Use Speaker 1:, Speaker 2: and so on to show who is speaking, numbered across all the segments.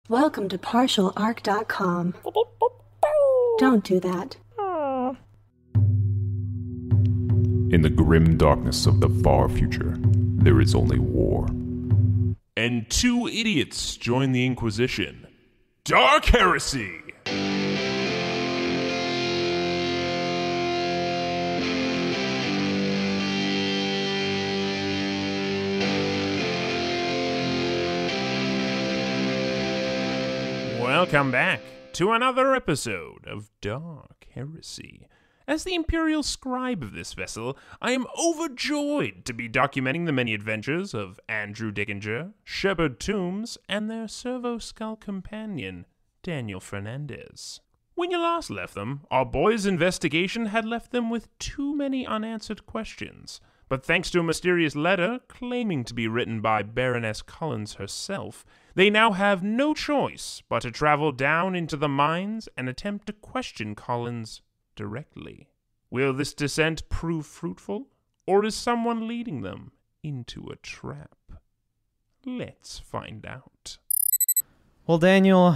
Speaker 1: Welcome to partialarc.com. Don't do that.
Speaker 2: In the grim darkness of the far future, there is only war.
Speaker 3: And two idiots join the Inquisition. Dark Heresy! Welcome back to another episode of Dark Heresy. As the Imperial Scribe of this vessel, I am overjoyed to be documenting the many adventures of Andrew Dickinger, Shepard Tombs, and their servo-skull companion, Daniel Fernandez. When you last left them, our boys' investigation had left them with too many unanswered questions. But thanks to a mysterious letter claiming to be written by Baroness Collins herself, they now have no choice but to travel down into the mines and attempt to question Collins directly. Will this descent prove fruitful, or is someone leading them into a trap? Let's find out.
Speaker 4: Well, Daniel,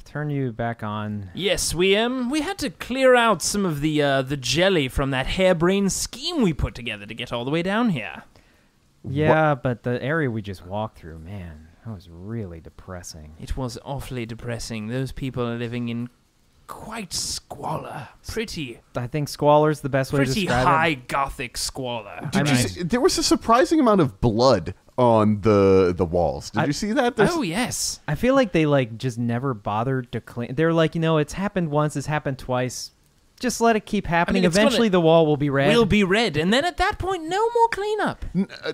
Speaker 4: turn you back on.
Speaker 5: Yes, we had to clear out some of the jelly from that harebrained scheme we put together to get all the way down here.
Speaker 4: Yeah, but the area we just walked through, man, that was really depressing.
Speaker 5: It was awfully depressing. Those people are living in quite squalor.
Speaker 4: I think squalor's the best way to describe it.
Speaker 5: Pretty high gothic squalor.
Speaker 6: There was a surprising amount of blood on the walls. Did you see that?
Speaker 5: Oh, yes.
Speaker 4: I feel like they just never bothered to clean. They're like, it's happened once, it's happened twice. Just let it keep happening. Eventually the wall will be red.
Speaker 5: Will be red, and then at that point, no more cleanup.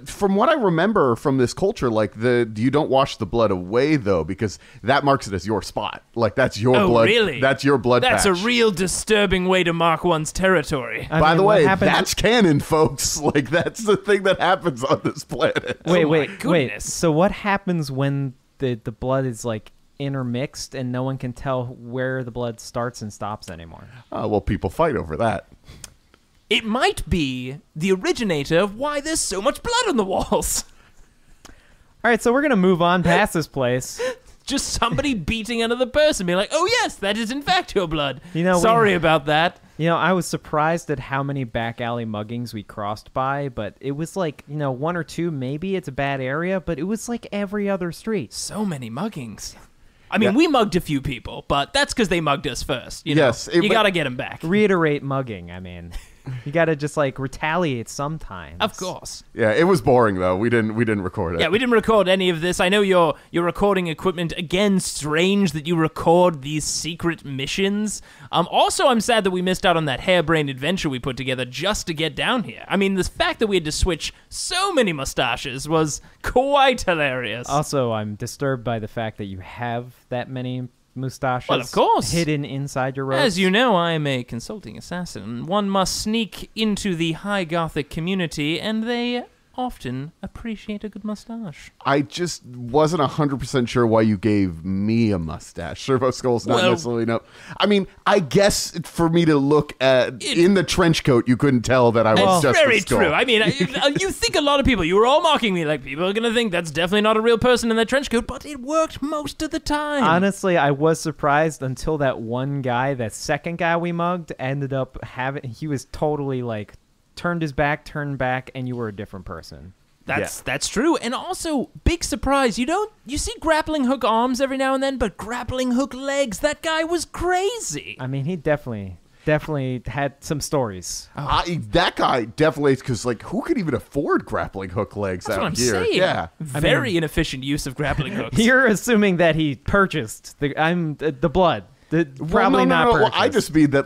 Speaker 6: From what I remember from this culture, you don't wash the blood away though, because that marks it as your spot. Like that's your blood.
Speaker 5: Really?
Speaker 6: That's your blood.
Speaker 5: That's
Speaker 6: patch.
Speaker 5: a real disturbing way to mark one's territory.
Speaker 6: By the way, that's canon, folks. Like that's the thing that happens on this planet.
Speaker 4: Wait. So what happens when the blood is intermixed and no one can tell where the blood starts and stops anymore?
Speaker 6: Well, people fight over that.
Speaker 5: It might be the originator of why there's so much blood on the walls.
Speaker 4: All right, so we're going to move on past this place.
Speaker 5: Just somebody beating another person, being like, oh yes, that is in fact your blood.
Speaker 4: Sorry
Speaker 5: about that.
Speaker 4: I was surprised at how many back alley muggings we crossed by, but it was one or two, maybe it's a bad area, but it was like every other street.
Speaker 5: So many muggings. I mean, we mugged a few people, but that's because they mugged us first.
Speaker 6: Yes.
Speaker 5: You got to get them back.
Speaker 4: Reiterate mugging, I mean. You got to just retaliate sometimes.
Speaker 5: Of course.
Speaker 6: Yeah, it was boring though. We didn't record it.
Speaker 5: Yeah, we didn't record any of this. I know your recording equipment, again, strange that you record these secret missions. Also, I'm sad that we missed out on that harebrained adventure we put together just to get down here. I mean, the fact that we had to switch so many mustaches was quite hilarious.
Speaker 4: Also, I'm disturbed by the fact that you have that many mustaches.
Speaker 5: Well, of course.
Speaker 4: Hidden inside your robes.
Speaker 5: As you know, I am a consulting assassin. One must sneak into the high Gothic community, and they often appreciate a good mustache.
Speaker 6: I just wasn't 100% sure why you gave me a mustache. Servo Skull's not necessarily no. I mean, I guess for me to look at in the trench coat, you couldn't tell that I was just
Speaker 5: very
Speaker 6: a skull.
Speaker 5: true. I mean, you think a lot of people, you were all mocking me, people are going to think that's definitely not a real person in that trench coat, but it worked most of the time.
Speaker 4: Honestly, I was surprised until that one guy, that second guy we mugged, ended up he was totally turned back, and you were a different person.
Speaker 5: That's true. And also, big surprise, you see grappling hook arms every now and then, but grappling hook legs, that guy was crazy.
Speaker 4: I mean, he definitely had some stories.
Speaker 6: That guy definitely, because who could even afford grappling hook legs
Speaker 5: That's
Speaker 6: out
Speaker 5: what I'm
Speaker 6: here?
Speaker 5: saying.
Speaker 6: Yeah,
Speaker 5: very inefficient use of grappling hooks.
Speaker 4: You're assuming that he purchased the blood. Probably not purchased.
Speaker 6: Well, I just mean that,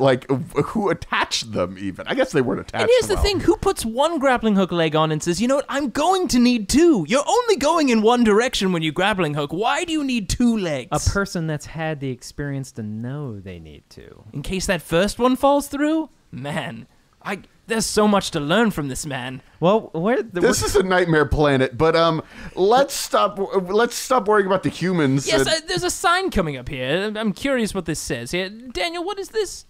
Speaker 6: who attached them even? I guess they weren't attached.
Speaker 5: And here's the thing, who puts one grappling hook leg on and says, you know what, I'm going to need two? You're only going in one direction when you grappling hook. Why do you need two legs?
Speaker 4: A person that's had the experience to know they need to.
Speaker 5: In case that first one falls through? Man, there's so much to learn from this man.
Speaker 4: Well,
Speaker 6: this is a nightmare planet, but let's stop worrying about the humans.
Speaker 5: Yes, there's a sign coming up here. I'm curious what this says here. Daniel, what is this?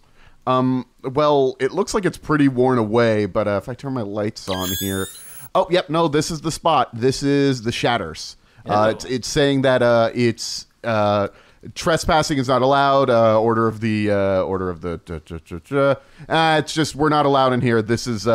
Speaker 6: Well, it looks like it's pretty worn away, but if I turn my lights on here, oh, yep, no, this is the spot. This is the Shatters. It's saying that it's trespassing is not allowed. Order of the. It's just we're not allowed in here. This is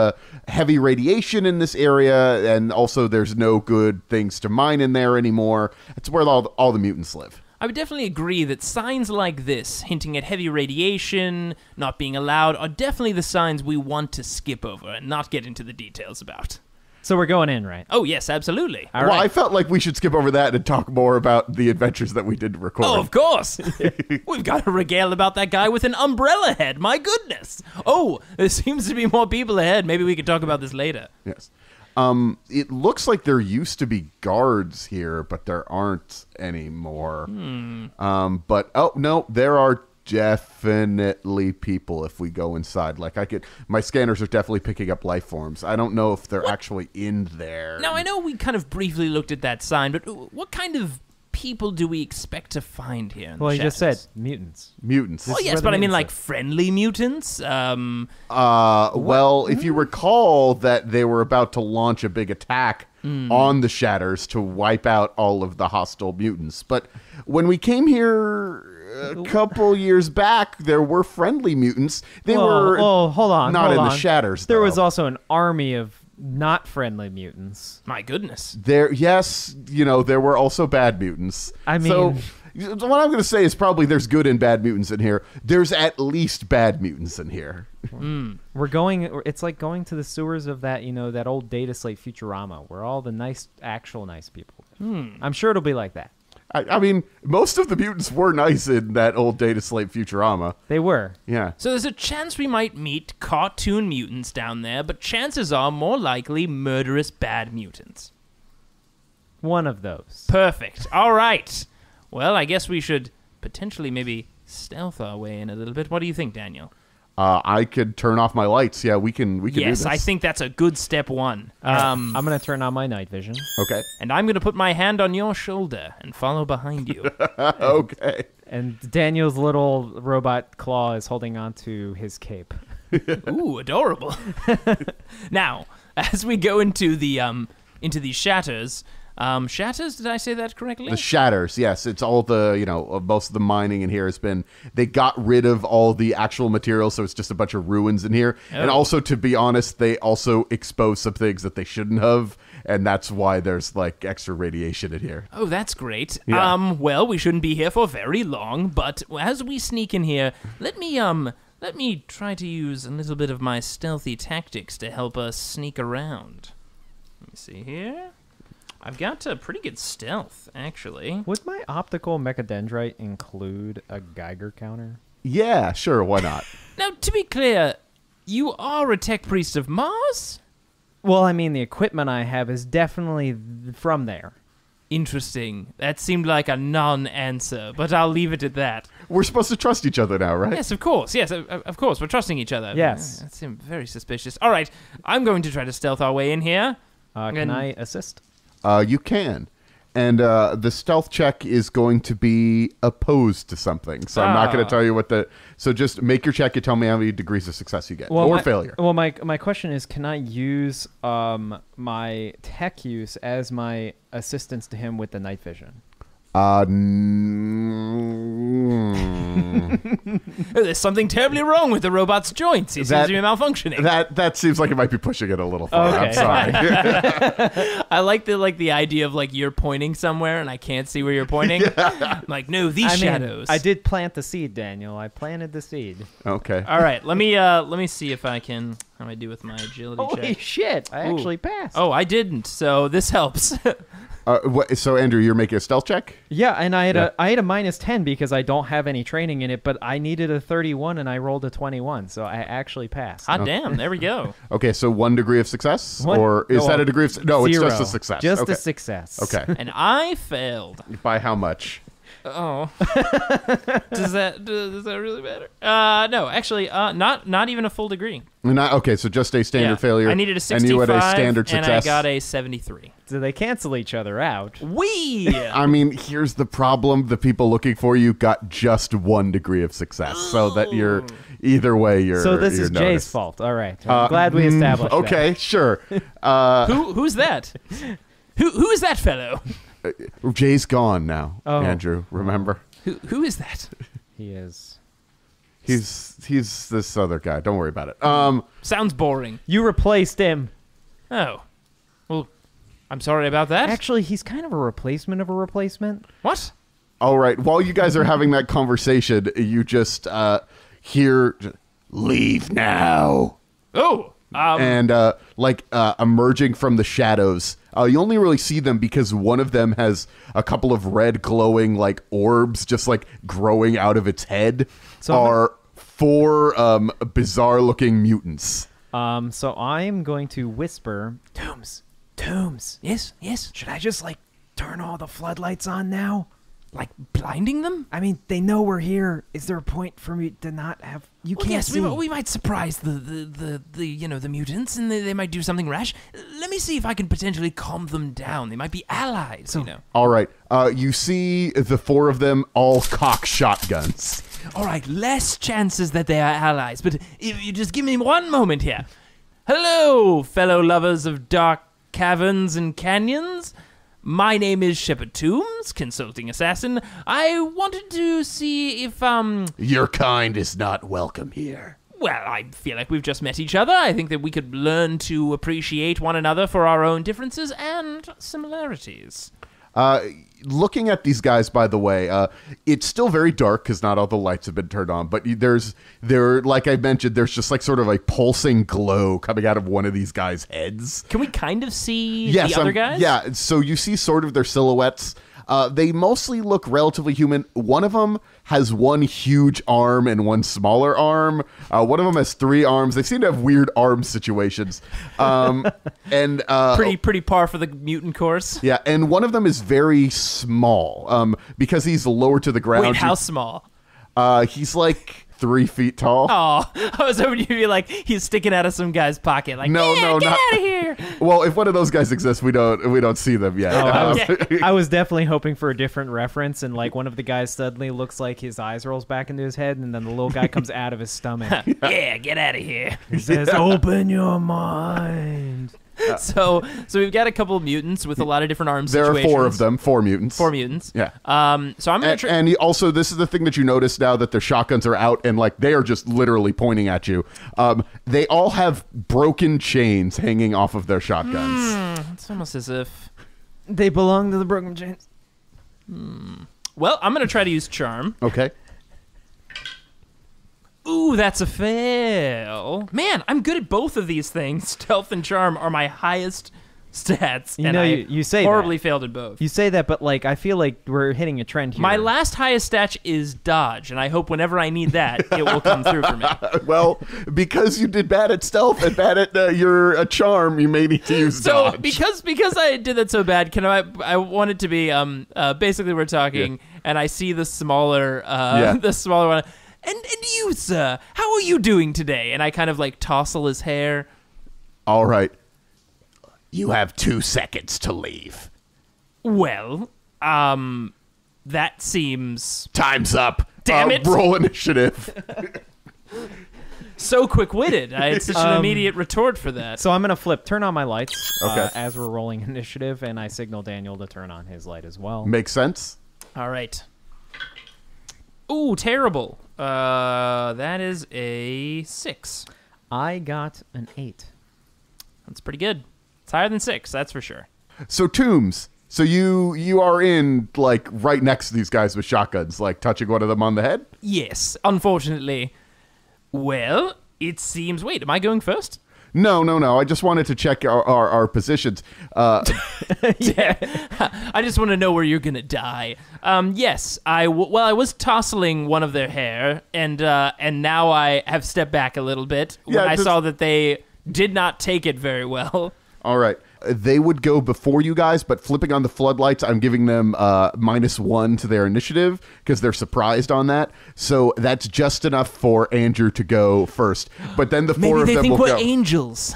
Speaker 6: heavy radiation in this area, and also there's no good things to mine in there anymore. It's where all the mutants live.
Speaker 5: I would definitely agree that signs like this, hinting at heavy radiation, not being allowed, are definitely the signs we want to skip over and not get into the details about.
Speaker 4: So we're going in, right?
Speaker 5: Oh, yes, absolutely.
Speaker 4: All
Speaker 6: Well,
Speaker 4: right.
Speaker 6: I felt like we should skip over that and talk more about the adventures that we did record.
Speaker 5: Oh, of course. We've got to regale about that guy with an umbrella head. My goodness. Oh, there seems to be more people ahead. Maybe we could talk about this later.
Speaker 6: Yes. It looks like there used to be guards here, but there aren't anymore. But, oh, no, there are definitely people if we go inside. Like, my scanners are definitely picking up life forms. I don't know if they're actually in there.
Speaker 5: Now, I know we kind of briefly looked at that sign, but what kind of people do we expect to find here?
Speaker 4: Well, you just said
Speaker 5: Shadows?
Speaker 6: Mutants.
Speaker 5: Oh, yes,
Speaker 4: where the
Speaker 5: but I mean
Speaker 4: mutants
Speaker 5: like
Speaker 4: are.
Speaker 5: friendly mutants?
Speaker 6: Well, if you recall that they were about to launch a big attack on the Shatters to wipe out all of the hostile mutants. But when we came here a couple years back, there were friendly mutants. They were
Speaker 4: hold on,
Speaker 6: not
Speaker 4: hold
Speaker 6: in
Speaker 4: on.
Speaker 6: the Shatters,
Speaker 4: There
Speaker 6: though.
Speaker 4: was also an army of not friendly mutants.
Speaker 5: My goodness.
Speaker 6: There were also bad mutants.
Speaker 4: I mean-
Speaker 6: so what I'm going to say is probably there's good and bad mutants in here. There's at least bad mutants in here.
Speaker 4: We're going. It's like going to the sewers of that, that old data slate Futurama, where all the actual nice people. I'm sure it'll be like that.
Speaker 6: I mean, most of the mutants were nice in that old data slate Futurama.
Speaker 4: They were.
Speaker 6: Yeah.
Speaker 5: So there's a chance we might meet cartoon mutants down there, but chances are more likely murderous bad mutants.
Speaker 4: One of those.
Speaker 5: Perfect. All right. Well, I guess we should potentially maybe stealth our way in a little bit. What do you think, Daniel?
Speaker 6: I could turn off my lights. Yeah, we can do
Speaker 5: Yes,
Speaker 6: this.
Speaker 5: I think that's a good step one.
Speaker 4: I'm going to turn on my night vision.
Speaker 6: Okay.
Speaker 5: And I'm going to put my hand on your shoulder and follow behind you.
Speaker 6: Okay.
Speaker 4: And Daniel's little robot claw is holding on to his cape.
Speaker 5: Ooh, adorable. Now, as we go into these shatters, shatters, did I say that correctly?
Speaker 6: The Shatters, yes. It's all the, most of the mining in here has been, they got rid of all the actual material, so it's just a bunch of ruins in here.
Speaker 5: Oh.
Speaker 6: And also, to be honest, they also exposed some things that they shouldn't have, and that's why there's, extra radiation in here.
Speaker 5: Oh, that's great.
Speaker 6: Yeah.
Speaker 5: Well, we shouldn't be here for very long, but as we sneak in here, let me try to use a little bit of my stealthy tactics to help us sneak around. Let me see here. I've got pretty good stealth, actually.
Speaker 4: Would my optical mechadendrite include a Geiger counter?
Speaker 6: Yeah, sure, why not?
Speaker 5: Now, to be clear, you are a tech priest of Mars?
Speaker 4: Well, I mean, the equipment I have is definitely from there.
Speaker 5: Interesting. That seemed like a non-answer, but I'll leave it at that.
Speaker 6: We're supposed to trust each other now, right?
Speaker 5: Yes, of course. Yes, of course. We're trusting each other.
Speaker 4: Yes.
Speaker 5: That seemed very suspicious. All right, I'm going to try to stealth our way in here.
Speaker 4: Can I assist?
Speaker 6: You can. And the stealth check is going to be opposed to something. So I'm not going to tell you what So just make your check and tell me how many degrees of success you get. Failure.
Speaker 4: Well, my question is, can I use my tech use as my assistance to him with the night vision?
Speaker 5: There's something terribly wrong with the robot's joints. He seems to be malfunctioning.
Speaker 6: That seems like it might be pushing it a little far.
Speaker 4: Okay.
Speaker 6: I'm sorry.
Speaker 5: I like the idea of you're pointing somewhere and I can't see where you're pointing. I'm like, no, these shadows.
Speaker 4: I did plant the seed, Daniel. I planted the seed.
Speaker 6: Okay.
Speaker 5: All right, let me see if I can. How do I do with my agility
Speaker 4: Holy
Speaker 5: check?
Speaker 4: shit! I
Speaker 5: Ooh.
Speaker 4: actually passed.
Speaker 5: Oh, I didn't. So this helps.
Speaker 6: So Andrew, you're making a stealth check?
Speaker 4: Yeah, and I had a -10 because I don't have any training in it, but I needed a 31 and I rolled a 21, so I actually passed.
Speaker 5: Hot damn! There we go.
Speaker 6: Okay, so 1 degree of success?
Speaker 4: One-
Speaker 6: or is
Speaker 4: no,
Speaker 6: that a degree of... No, it's
Speaker 4: Zero.
Speaker 6: just a success.
Speaker 4: Just
Speaker 6: okay.
Speaker 4: a success.
Speaker 6: Okay.
Speaker 5: And I failed.
Speaker 6: By how much?
Speaker 5: Oh, does that really matter? No, actually, not even a full degree.
Speaker 6: Okay, so just a standard failure.
Speaker 5: I needed a 65,
Speaker 6: and you had a standard
Speaker 5: and
Speaker 6: success.
Speaker 5: I got a 73.
Speaker 4: So they cancel each other out.
Speaker 5: Wee!
Speaker 6: I mean, here's the problem: the people looking for you got just 1 degree of success, so that you're either way.
Speaker 4: So this is Jay's
Speaker 6: noticed.
Speaker 4: fault. All right, I'm glad we established.
Speaker 6: Okay, sure.
Speaker 5: Who's that? Who is that fellow?
Speaker 6: Jay's gone now,
Speaker 4: Oh.
Speaker 6: Andrew, remember?
Speaker 5: Who is that?
Speaker 4: He is.
Speaker 6: He's this other guy. Don't worry about it.
Speaker 5: Sounds boring.
Speaker 4: You replaced him.
Speaker 5: Oh. Well, I'm sorry about that.
Speaker 4: Actually, he's kind of a replacement of a replacement.
Speaker 5: What?
Speaker 6: All right. While you guys are having that conversation, you just hear, leave now.
Speaker 5: Oh.
Speaker 6: And emerging from the shadows, you only really see them because one of them has a couple of red glowing like orbs just like growing out of its head.
Speaker 4: So
Speaker 6: are 4 bizarre looking mutants.
Speaker 4: So I'm going to whisper, Tombs.
Speaker 5: Yes.
Speaker 4: Should I just turn all the floodlights on now?
Speaker 5: Like blinding them?
Speaker 4: I mean, they know we're here. Is there a point for me to not have? You
Speaker 5: Well,
Speaker 4: can't
Speaker 5: yes,
Speaker 4: see.
Speaker 5: we might surprise the mutants, and they might do something rash. Let me see if I can potentially calm them down. They might be allies,
Speaker 6: All right. You see the 4 of them all cock shotguns.
Speaker 5: All right, less chances that they are allies, but if you just give me one moment here. Hello, fellow lovers of dark caverns and canyons. My name is Shepard Tombs, consulting assassin. I wanted to see if,
Speaker 6: Your kind is not welcome here.
Speaker 5: Well, I feel like we've just met each other. I think that we could learn to appreciate one another for our own differences and similarities.
Speaker 6: Looking at these guys, by the way, it's still very dark because not all the lights have been turned on. But like I mentioned, there's just like sort of a pulsing glow coming out of one of these guys' heads.
Speaker 5: Can we kind of see the other guys?
Speaker 6: Yeah, so you see sort of their silhouettes. They mostly look relatively human. One of them has one huge arm and one smaller arm. One of them has 3 arms. They seem to have weird arm situations. And
Speaker 5: pretty par for the mutant course.
Speaker 6: yeah, and one of them is very small because he's lower to the ground.
Speaker 5: Wait, how small?
Speaker 6: He's like 3 feet tall.
Speaker 5: Oh, I was hoping you'd be like, he's sticking out of some guy's pocket. Like,
Speaker 6: No,
Speaker 5: yeah,
Speaker 6: no,
Speaker 5: get
Speaker 6: not-
Speaker 5: out of here.
Speaker 6: Well, if one of those guys exists, we don't see them yet.
Speaker 4: I was definitely hoping for a different reference, and like one of the guys suddenly looks like his eyes rolls back into his head, and then the little guy comes out of his stomach.
Speaker 5: Yeah, get out of here.
Speaker 4: He says, "Open your mind."
Speaker 5: So we've got a couple of mutants with a lot of different arm
Speaker 6: There
Speaker 5: situations.
Speaker 6: are 4 of them, 4 mutants.
Speaker 5: 4 mutants.
Speaker 6: Yeah.
Speaker 5: So I'm gonna try.
Speaker 6: And also, this is the thing that you notice now that their shotguns are out and like they are just literally pointing at you. They all have broken chains hanging off of their shotguns.
Speaker 5: It's almost as if.
Speaker 4: They belong to the broken chains.
Speaker 5: Well, I'm gonna try to use charm.
Speaker 6: Okay.
Speaker 5: Ooh, that's a fail. Man, I'm good at both of these things. Stealth and charm are my highest stats.
Speaker 4: You
Speaker 5: and
Speaker 4: know,
Speaker 5: I
Speaker 4: you say
Speaker 5: horribly
Speaker 4: that.
Speaker 5: failed at both.
Speaker 4: You say that, but like I feel like we're hitting a trend here.
Speaker 5: My last highest stat is dodge, and I hope whenever I need that, it will come through for me.
Speaker 6: Well, because you did bad at stealth and bad at your charm, you may need to use
Speaker 5: So
Speaker 6: dodge.
Speaker 5: because I did that so bad, I want it to be basically we're talking, and I see the smaller the smaller one. And you, sir, how are you doing today? And I kind of like tousle his hair.
Speaker 6: All right. You have 2 seconds to leave.
Speaker 5: Well, that seems
Speaker 6: Time's up.
Speaker 5: Damn it.
Speaker 6: Roll initiative.
Speaker 5: so quick-witted. I had such an immediate retort for that.
Speaker 4: So I'm gonna turn on my lights
Speaker 6: Okay.
Speaker 4: as we're rolling initiative, and I signal Daniel to turn on his light as well.
Speaker 6: Makes sense.
Speaker 5: All right. Ooh, terrible. That is a 6.
Speaker 4: I got an 8.
Speaker 5: That's pretty good. It's higher than 6, that's for sure.
Speaker 6: So Tombs, so you are in like right next to these guys with shotguns, like touching one of them on the head?
Speaker 5: Yes, unfortunately. Well, it seems... Wait, am I going first?
Speaker 6: No. I just wanted to check our positions.
Speaker 5: Yeah. I just want to know where you're going to die. Yes, I was tousling one of their hair, and now I have stepped back a little bit when I saw that they did not take it very well.
Speaker 6: All right. They would go before you guys, but flipping on the floodlights, I'm giving them -1 to their initiative because they're surprised on that. So that's just enough for Andrew to go first. But then the 4
Speaker 5: Maybe
Speaker 6: of
Speaker 5: they
Speaker 6: them
Speaker 5: think
Speaker 6: will
Speaker 5: we're
Speaker 6: go.
Speaker 5: angels.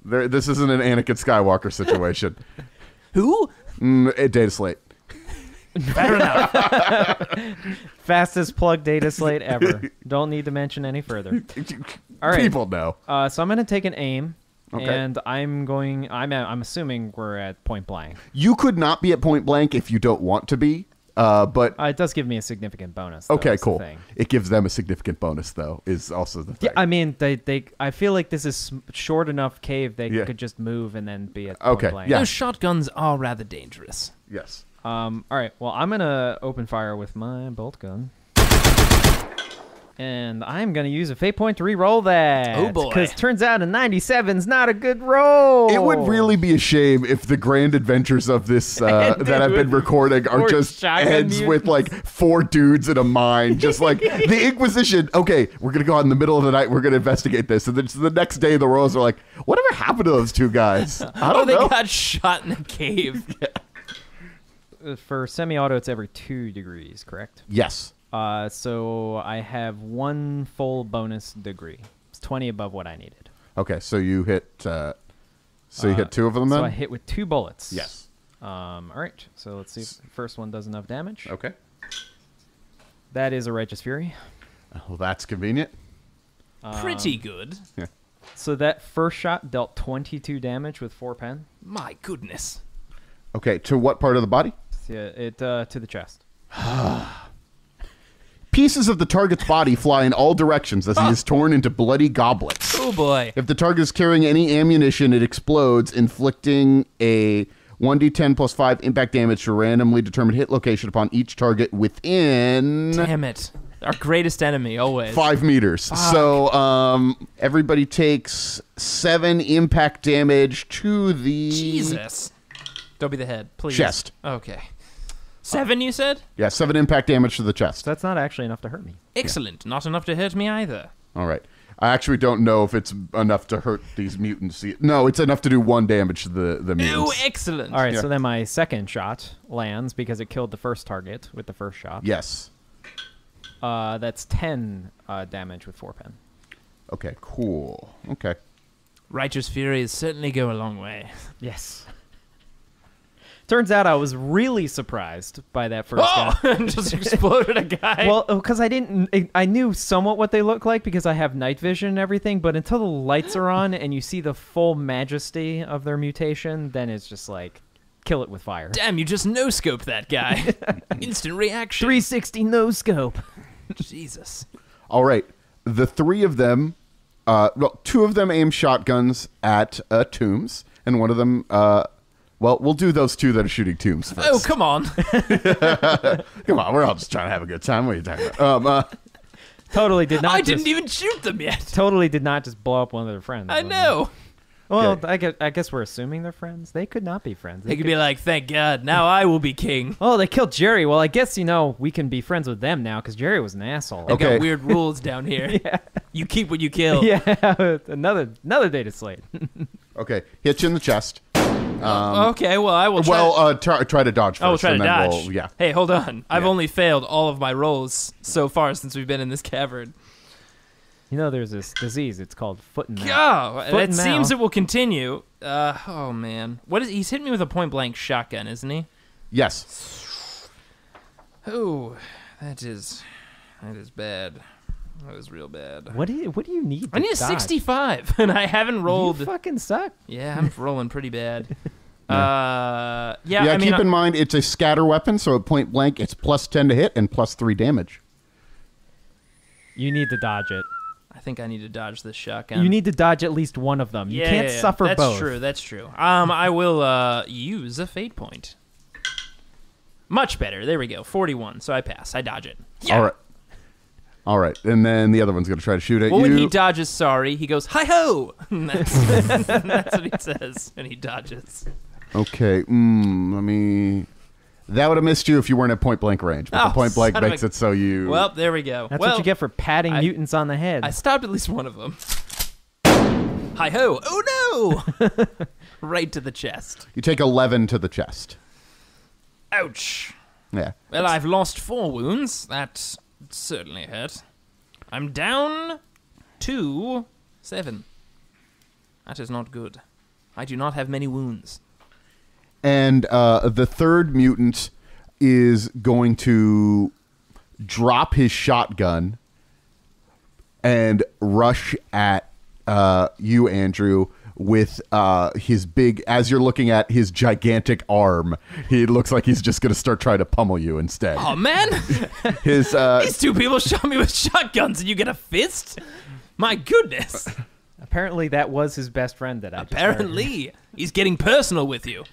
Speaker 6: This isn't an Anakin Skywalker situation.
Speaker 5: Who?
Speaker 6: Data slate.
Speaker 5: Fair enough.
Speaker 4: Fastest plug data slate ever. Don't need to mention any further. All right.
Speaker 6: People know.
Speaker 4: So I'm gonna take an aim
Speaker 6: Okay.
Speaker 4: And I'm assuming we're at point blank.
Speaker 6: You could not be at point blank if you don't want to be, but
Speaker 4: It does give me a significant bonus. Though,
Speaker 6: okay,
Speaker 4: that's the
Speaker 6: cool.
Speaker 4: thing.
Speaker 6: It gives them a significant bonus, though, is also the thing.
Speaker 4: Yeah, I mean, I feel like this is short enough cave they
Speaker 6: Yeah.
Speaker 4: could just move and then be at point
Speaker 6: Okay,
Speaker 4: blank.
Speaker 6: yeah.
Speaker 5: Those shotguns are rather dangerous.
Speaker 6: Yes.
Speaker 4: All right. Well, I'm gonna open fire with my bolt gun, and I'm gonna use a fate point to re-roll that.
Speaker 5: Oh, boy.
Speaker 4: Because turns out a 97's not a good roll.
Speaker 6: It would really be a shame if the grand adventures of this that I've been recording are
Speaker 4: four
Speaker 6: just
Speaker 4: shotgun
Speaker 6: ends with
Speaker 4: mutants.
Speaker 6: like 4 dudes in a mine, just like the Inquisition. Okay, we're gonna go out in the middle of the night. We're gonna investigate this, and then the next day the royals are like, "Whatever happened to those 2 guys? I don't
Speaker 5: They
Speaker 6: know."
Speaker 5: got shot in a cave.
Speaker 4: For semi-auto, it's every 2 degrees, correct?
Speaker 6: Yes.
Speaker 4: So I have 1 full bonus degree. It's 20 above what I needed.
Speaker 6: Okay, so you hit. You hit 2 of them then.
Speaker 4: So I hit with 2 bullets.
Speaker 6: Yes.
Speaker 4: All right. So let's see if the first one does enough damage.
Speaker 6: Okay.
Speaker 4: That is a Righteous Fury.
Speaker 6: Well, that's convenient.
Speaker 5: Pretty good.
Speaker 6: Yeah.
Speaker 4: So that first shot dealt 22 damage with 4 pen.
Speaker 5: My goodness.
Speaker 6: Okay, to what part of the body?
Speaker 4: Yeah, it to the chest.
Speaker 6: Pieces of the target's body fly in all directions as he is torn into bloody goblets.
Speaker 5: Oh boy.
Speaker 6: If the target is carrying any ammunition, it explodes, inflicting a 1d10 plus 5 impact damage to a randomly determined hit location upon each target within
Speaker 5: Damn it. Our greatest enemy, always.
Speaker 6: 5 meters. So everybody takes 7 impact damage to the
Speaker 5: Jesus. Don't be the head, please.
Speaker 6: chest.
Speaker 5: Okay. 7, you said?
Speaker 6: Yeah, 7 impact damage to the chest.
Speaker 4: So that's not actually enough to hurt me.
Speaker 5: Excellent. Not enough to hurt me either.
Speaker 6: All right. I actually don't know if it's enough to hurt these mutants. No, it's enough to do 1 damage to the
Speaker 5: Oh,
Speaker 6: mutants.
Speaker 5: excellent.
Speaker 4: All right,
Speaker 6: Yeah.
Speaker 4: so then my second shot lands because it killed the first target with the first shot.
Speaker 6: Yes.
Speaker 4: That's 10 damage with 4 pen.
Speaker 6: Okay, cool. Okay.
Speaker 5: Righteous Furies certainly go a long way.
Speaker 4: Yes. Turns out I was really surprised by that first guy.
Speaker 5: Oh! Just exploded a guy.
Speaker 4: Well, because I knew somewhat what they look like because I have night vision and everything, but until the lights are on and you see the full majesty of their mutation, then it's just like, kill it with fire.
Speaker 5: Damn, you just no-scoped that guy. Instant reaction.
Speaker 4: 360 no scope.
Speaker 5: Jesus.
Speaker 6: All right. The 3 of them, 2 of them aim shotguns at Tombs, and one of them, we'll do those 2 that are shooting Tombs first.
Speaker 5: Oh, come on.
Speaker 6: Come on, we're all just trying to have a good time. What are you talking about?
Speaker 4: Totally did not.
Speaker 5: I didn't even shoot them yet.
Speaker 4: Totally did not just blow up one of their friends.
Speaker 5: I know.
Speaker 4: Well,
Speaker 6: Okay.
Speaker 4: I guess we're assuming they're friends. They could not be friends.
Speaker 5: They could be like, thank God, now I will be king.
Speaker 4: Oh, they killed Jerry. Well, I guess, we can be friends with them now because Jerry was an asshole.
Speaker 5: They've
Speaker 6: Okay.
Speaker 5: got weird rules down here. You keep what you kill.
Speaker 4: Yeah, another day to slate.
Speaker 6: Okay, hit you in the chest.
Speaker 5: Okay, well, I will try.
Speaker 6: Well, try to dodge first.
Speaker 5: I will try to
Speaker 6: and then
Speaker 5: dodge.
Speaker 6: We'll, yeah.
Speaker 5: Hey, hold on. I've
Speaker 6: Yeah.
Speaker 5: only failed all of my rolls so far since we've been in this cavern.
Speaker 4: There's this disease. It's called foot and mouth.
Speaker 5: Oh,
Speaker 4: Foot
Speaker 5: it
Speaker 4: and
Speaker 5: seems
Speaker 4: mouth.
Speaker 5: it will continue. Oh man, he's hit me with a point blank shotgun, isn't he?
Speaker 6: Yes.
Speaker 5: Oh, that is bad. That was real bad.
Speaker 4: What do you need?
Speaker 5: I need a 65, and I haven't rolled.
Speaker 4: You fucking suck.
Speaker 5: Yeah, I'm rolling pretty bad.
Speaker 6: Yeah,
Speaker 5: I mean,
Speaker 6: keep in mind it's a scatter weapon, so at point blank it's plus 10 to hit and plus 3 damage.
Speaker 4: You need to dodge it.
Speaker 5: I think I need to dodge this shotgun.
Speaker 4: You need to dodge at least one of them. You can't suffer
Speaker 5: that's
Speaker 4: both.
Speaker 5: True. That's true. I will use a fate point. Much better. There we go. 41. So I pass. I dodge it. Yeah.
Speaker 6: All right. And then the other one's going to try to shoot at
Speaker 5: Well,
Speaker 6: you.
Speaker 5: when he dodges, sorry, he goes, hi-ho! That's what he says when he dodges.
Speaker 6: Okay. That would have missed you if you weren't at point blank range. But
Speaker 5: Oh,
Speaker 6: the point blank
Speaker 5: son of
Speaker 6: makes
Speaker 5: a-
Speaker 6: it so you...
Speaker 5: Well, there we go.
Speaker 4: That's
Speaker 5: well,
Speaker 4: what you get for patting
Speaker 5: I-
Speaker 4: mutants on the head.
Speaker 5: I stopped at least one of them. Hi-ho! Oh, no! Right to the chest.
Speaker 6: You take 11 to the chest.
Speaker 5: Ouch.
Speaker 6: Yeah.
Speaker 5: Well, I've lost 4 wounds. That certainly hurt. I'm down to 7. That is not good. I do not have many wounds.
Speaker 6: And the third mutant is going to drop his shotgun and rush at you, Andrew, with his big, as you're looking at his gigantic arm, he looks like he's just going to start trying to pummel you instead.
Speaker 5: Oh, man.
Speaker 6: His
Speaker 5: These two people shot me with shotguns and you get a fist? My goodness.
Speaker 4: Apparently, that was his best friend that I just heard.
Speaker 5: Apparently. He's getting personal with you.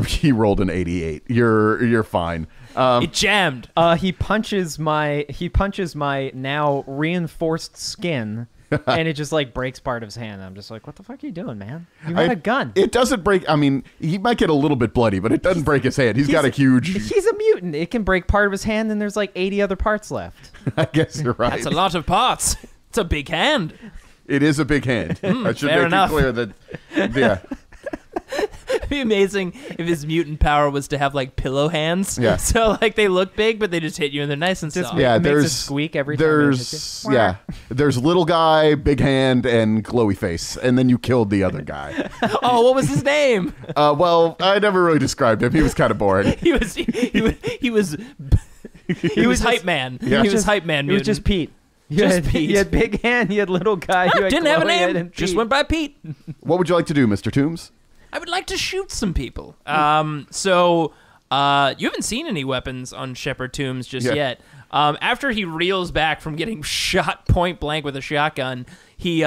Speaker 6: he rolled an 88. You're fine.
Speaker 5: It jammed.
Speaker 4: He punches my now reinforced skin, and it just like breaks part of his hand. I'm just like, what the fuck are you doing, man? You had a gun.
Speaker 6: It doesn't break. I mean, he might get a little bit bloody, but it doesn't break his hand. He's got a huge.
Speaker 4: He's a mutant. It can break part of his hand, and there's like 80 other parts left.
Speaker 6: I guess you're right.
Speaker 5: That's a lot of parts. It's a big hand.
Speaker 6: It is a big hand. I should
Speaker 5: fair
Speaker 6: make
Speaker 5: enough.
Speaker 6: it clear that. Yeah.
Speaker 5: It'd be amazing if his mutant power was to have like pillow hands.
Speaker 6: Yeah.
Speaker 5: So like they look big, but they just hit you and they're nice and soft.
Speaker 6: Yeah,
Speaker 4: Makes
Speaker 6: there's
Speaker 4: a squeak every time. It hits you.
Speaker 6: there's little guy, big hand, and glowy face, and then you killed the other guy.
Speaker 5: Oh, what was his name?
Speaker 6: Well, I never really described him. He was kind of boring.
Speaker 5: he was hype man.
Speaker 6: Yeah.
Speaker 5: He was hype man.
Speaker 4: It was
Speaker 5: Mutant.
Speaker 4: just Pete.
Speaker 5: Just Pete.
Speaker 4: You had big hand. You had little guy. You had
Speaker 5: Didn't have a
Speaker 4: glowy head
Speaker 5: name.
Speaker 4: and
Speaker 5: Just
Speaker 4: Pete.
Speaker 5: went by Pete.
Speaker 6: What would you like to do, Mr. Tombs?
Speaker 5: I would like to shoot some people. So you haven't seen any weapons on Shepard Tombs just yet. After he reels back from getting shot point blank with a shotgun, he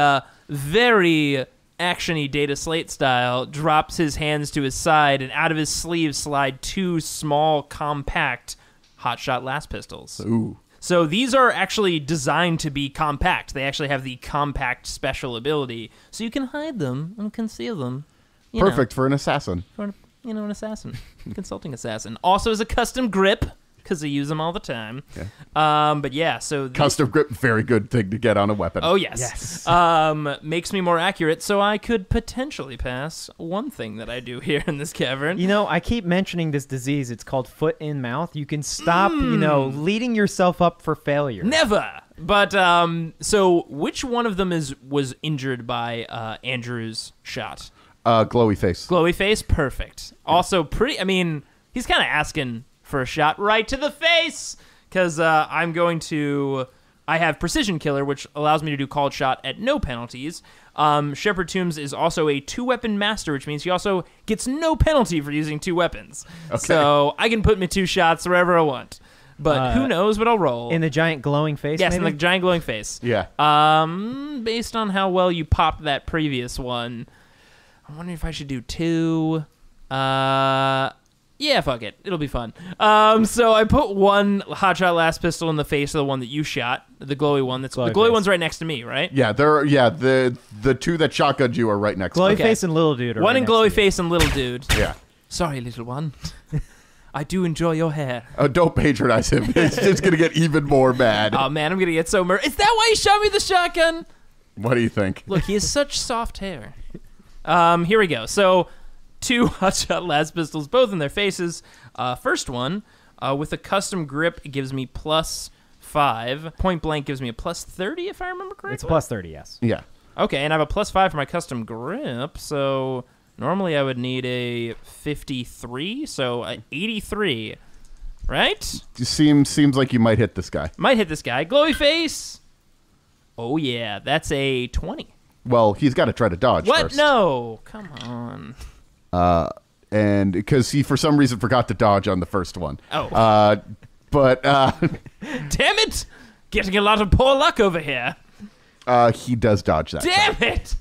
Speaker 5: very action-y Data Slate style drops his hands to his side, and out of his sleeve slide two small, compact hotshot last pistols.
Speaker 6: Ooh.
Speaker 5: So these are actually designed to be compact. They actually have the compact special ability, so you can hide them and conceal them. You
Speaker 6: Perfect for an assassin.
Speaker 5: know, for an assassin, consulting assassin. Also has a custom grip because I use them all the time.
Speaker 6: Yeah.
Speaker 5: But yeah, so
Speaker 6: Custom grip, very good thing to get on a weapon.
Speaker 5: Oh yes. Makes me more accurate, so I could potentially pass one thing that I do here in this cavern.
Speaker 4: You know, I keep mentioning this disease. It's called foot in mouth. You can stop, leading yourself up for failure.
Speaker 5: Never. But so which one of them was injured by Andrew's shot?
Speaker 6: Glowy face.
Speaker 5: Glowy face, perfect. Also pretty. I mean, he's kind of asking for a shot right to the face because I have Precision Killer, which allows me to do called shot at no penalties. Shepard Tombs is also a 2-weapon master, which means he also gets no penalty for using 2 weapons. Okay. So I can put me 2 shots wherever I want. But who knows what I'll roll.
Speaker 4: In the giant glowing face,
Speaker 5: Yes,
Speaker 4: maybe?
Speaker 5: in the giant glowing face.
Speaker 6: Yeah.
Speaker 5: Based on how well you popped that previous one, I'm wondering if I should do 2. Yeah, fuck it. It'll be fun. So I put one hotshot last pistol in the face of the one that you shot, the glowy one. The glowy one's right next to me, right?
Speaker 6: Yeah, the 2 that shotgunned you are right next
Speaker 4: Glowy
Speaker 6: to
Speaker 4: face and little dude are
Speaker 5: One
Speaker 4: right
Speaker 5: in
Speaker 4: next
Speaker 5: glowy
Speaker 4: to you.
Speaker 5: face and little dude.
Speaker 6: Yeah.
Speaker 5: Sorry, little one. I do enjoy your hair.
Speaker 6: Oh, don't patronize him. It's just going to get even more mad.
Speaker 5: Oh, man, I'm going to get so murdered. Is that why he shot me with the shotgun?
Speaker 6: What do you think?
Speaker 5: Look, he has such soft hair. Here we go. So 2 hotshot last pistols, both in their faces. First one, with a custom grip, it gives me +5. Point blank gives me a +30, if I remember correctly.
Speaker 4: It's +30, yes.
Speaker 6: Yeah.
Speaker 5: Okay, and I have a +5 for my custom grip, so normally I would need a 53, so a 83, right?
Speaker 6: Seems like you might hit this guy.
Speaker 5: Might hit this guy. Glowy face. Oh, yeah, that's a 20.
Speaker 6: Well, he's got to try to dodge
Speaker 5: What?
Speaker 6: first.
Speaker 5: No. Come on.
Speaker 6: And because he, for some reason, forgot to dodge on the first one.
Speaker 5: Oh.
Speaker 6: But
Speaker 5: Damn it! Getting a lot of poor luck over here.
Speaker 6: he does dodge that.
Speaker 5: Damn it!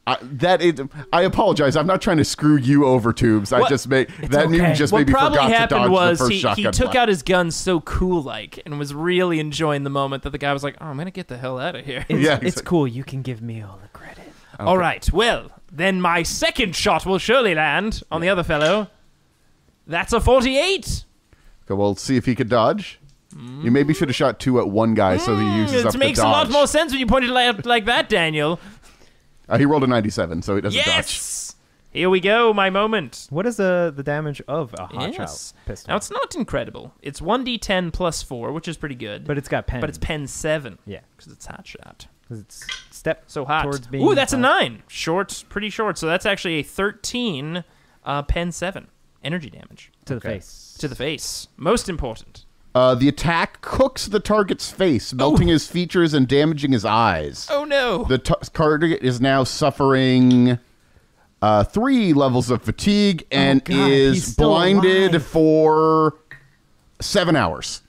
Speaker 6: I apologize. I'm not trying to screw you over, Tubes. I just made that
Speaker 4: okay.
Speaker 6: you just
Speaker 5: What
Speaker 6: maybe
Speaker 5: probably
Speaker 6: forgot to
Speaker 5: happened
Speaker 6: dodge
Speaker 5: was
Speaker 6: the first
Speaker 5: he
Speaker 6: shotgun
Speaker 5: took
Speaker 6: blast.
Speaker 5: out his gun so cool-like and was really enjoying the moment that the guy was like, oh, I'm going to get the hell out of here.
Speaker 6: Yeah,
Speaker 4: It's cool. You can give me all the credit.
Speaker 6: Okay.
Speaker 5: All right, well, then my second shot will surely land on the other fellow. That's a 48.
Speaker 6: Okay, well, see if he could dodge. You maybe should have shot 2 at one guy so he uses up
Speaker 5: It
Speaker 6: the
Speaker 5: makes a
Speaker 6: dodge.
Speaker 5: lot more sense when you point it out like that, Daniel.
Speaker 6: He rolled a 97, so he doesn't dodge.
Speaker 5: Yes! Here we go, my moment.
Speaker 4: What is the damage of a hotshot
Speaker 5: Yes.
Speaker 4: pistol?
Speaker 5: Now, it's not incredible. It's 1d10 plus 4, which is pretty good.
Speaker 4: But it's got pen.
Speaker 5: But it's pen 7.
Speaker 4: Yeah.
Speaker 5: Because it's hot shot.
Speaker 4: 'Cause it's step
Speaker 5: So hot.
Speaker 4: towards being
Speaker 5: Ooh, that's a
Speaker 4: hot.
Speaker 5: 9. Short, pretty short. So that's actually a 13 pen 7 energy damage
Speaker 4: To the face.
Speaker 5: to the face. Most important.
Speaker 6: The attack cooks the target's face, melting his features and damaging his eyes.
Speaker 5: Oh, no.
Speaker 6: The target is now suffering 3 levels of fatigue and
Speaker 4: God, he's
Speaker 6: is
Speaker 4: still
Speaker 6: blinded
Speaker 4: alive.
Speaker 6: for 7 hours.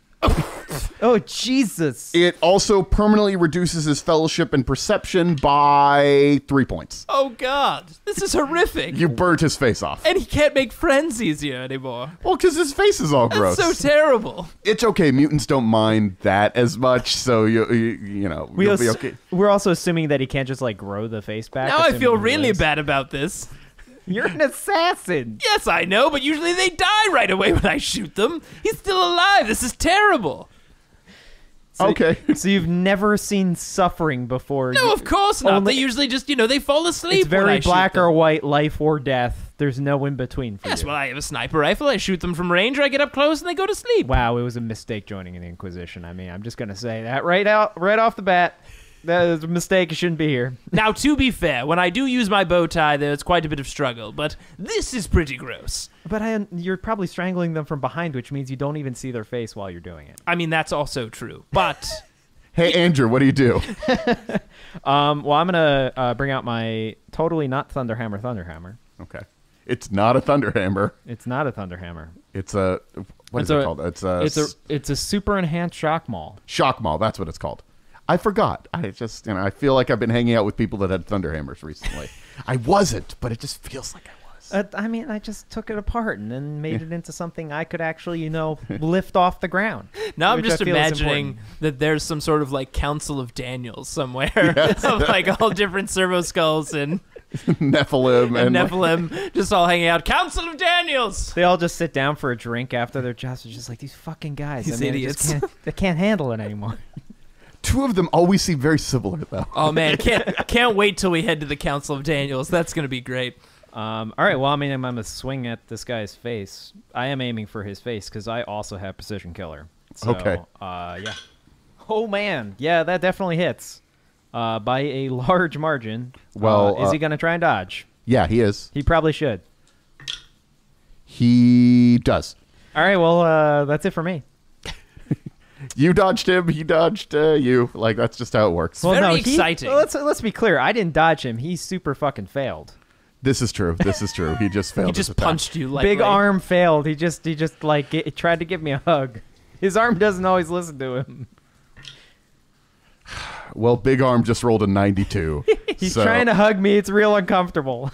Speaker 4: Oh, Jesus.
Speaker 6: It also permanently reduces his fellowship and perception by 3 points.
Speaker 5: Oh, God. This is horrific.
Speaker 6: You burnt his face off.
Speaker 5: And he can't make friends easier anymore.
Speaker 6: Well, because his face is all gross.
Speaker 5: That's so terrible.
Speaker 6: It's okay. Mutants don't mind that as much, so you'll be okay.
Speaker 4: We're also assuming that he can't just, like, grow the face back.
Speaker 5: Now I
Speaker 4: assuming
Speaker 5: feel
Speaker 4: he
Speaker 5: really
Speaker 4: lives.
Speaker 5: bad about this.
Speaker 4: You're an assassin.
Speaker 5: Yes, I know, but usually they die right away when I shoot them. He's still alive. This is terrible.
Speaker 6: Okay.
Speaker 4: So you've never seen suffering before.
Speaker 5: No, of course not.
Speaker 4: Only-
Speaker 5: They usually just, they fall asleep.
Speaker 4: It's
Speaker 5: when I
Speaker 4: very
Speaker 5: shoot
Speaker 4: black
Speaker 5: them.
Speaker 4: or white, life or death. There's no in between for
Speaker 5: Yes,
Speaker 4: you.
Speaker 5: well, I have a sniper rifle. I shoot them from range, or I get up close and they go to sleep.
Speaker 4: Wow, it was a mistake joining the Inquisition. I mean, I'm just gonna say that right off the bat. That is a mistake. You shouldn't be here.
Speaker 5: Now, to be fair, when I do use my bow tie, there's quite a bit of struggle, but this is pretty gross.
Speaker 4: But you're probably strangling them from behind, which means you don't even see their face while you're doing it.
Speaker 5: I mean, that's also true, but...
Speaker 6: Hey, Andrew, what do you do?
Speaker 4: Well, I'm gonna bring out my totally not Thunderhammer.
Speaker 6: Okay. It's not a Thunderhammer.
Speaker 4: It's not a Thunderhammer.
Speaker 6: It's a... What is it called?
Speaker 4: It's a super enhanced shock maul.
Speaker 6: Shock Maul. That's what it's called. I forgot. I just, I feel like I've been hanging out with people that had Thunderhammers recently. I wasn't, but it just feels like I was.
Speaker 4: I mean, I just took it apart and then made it into something I could actually, lift off the ground.
Speaker 5: Now I'm
Speaker 4: which
Speaker 5: just
Speaker 4: I feel is
Speaker 5: imagining
Speaker 4: important.
Speaker 5: that there's some sort of, like, Council of Daniels somewhere of, like, all different servo skulls and
Speaker 6: Nephilim and
Speaker 5: Nephilim just all hanging out. Council of Daniels!
Speaker 4: They all just sit down for a drink after their jobs. They're just like, these fucking guys.
Speaker 5: These
Speaker 4: they
Speaker 5: idiots.
Speaker 4: they can't handle it anymore.
Speaker 6: Two of them always seem very similar, though.
Speaker 5: Oh, man, can't wait till we head to the Council of Daniels. That's going to be great.
Speaker 4: All right, well, I mean, I'm going to swing at this guy's face. I am aiming for his face because I also have Precision Killer. So,
Speaker 6: Okay.
Speaker 4: Yeah. Oh, man. Yeah, that definitely hits by a large margin.
Speaker 6: Well,
Speaker 4: is he going to try and dodge?
Speaker 6: Yeah, he is.
Speaker 4: He probably should.
Speaker 6: He does.
Speaker 4: All right, well, that's it for me.
Speaker 6: You dodged him. He dodged you. Like, that's just how it works.
Speaker 4: Well,
Speaker 5: Very
Speaker 4: no,
Speaker 5: exciting.
Speaker 4: Let's be clear. I didn't dodge him. He super fucking failed.
Speaker 6: This is true. He just failed.
Speaker 5: He
Speaker 6: his
Speaker 5: just
Speaker 6: attack.
Speaker 5: punched you lightly.
Speaker 4: Big arm failed. He just tried to give me a hug. His arm doesn't always listen to him.
Speaker 6: Well, Big Arm just rolled a 92.
Speaker 4: He's
Speaker 6: so-
Speaker 4: trying to hug me. It's real uncomfortable.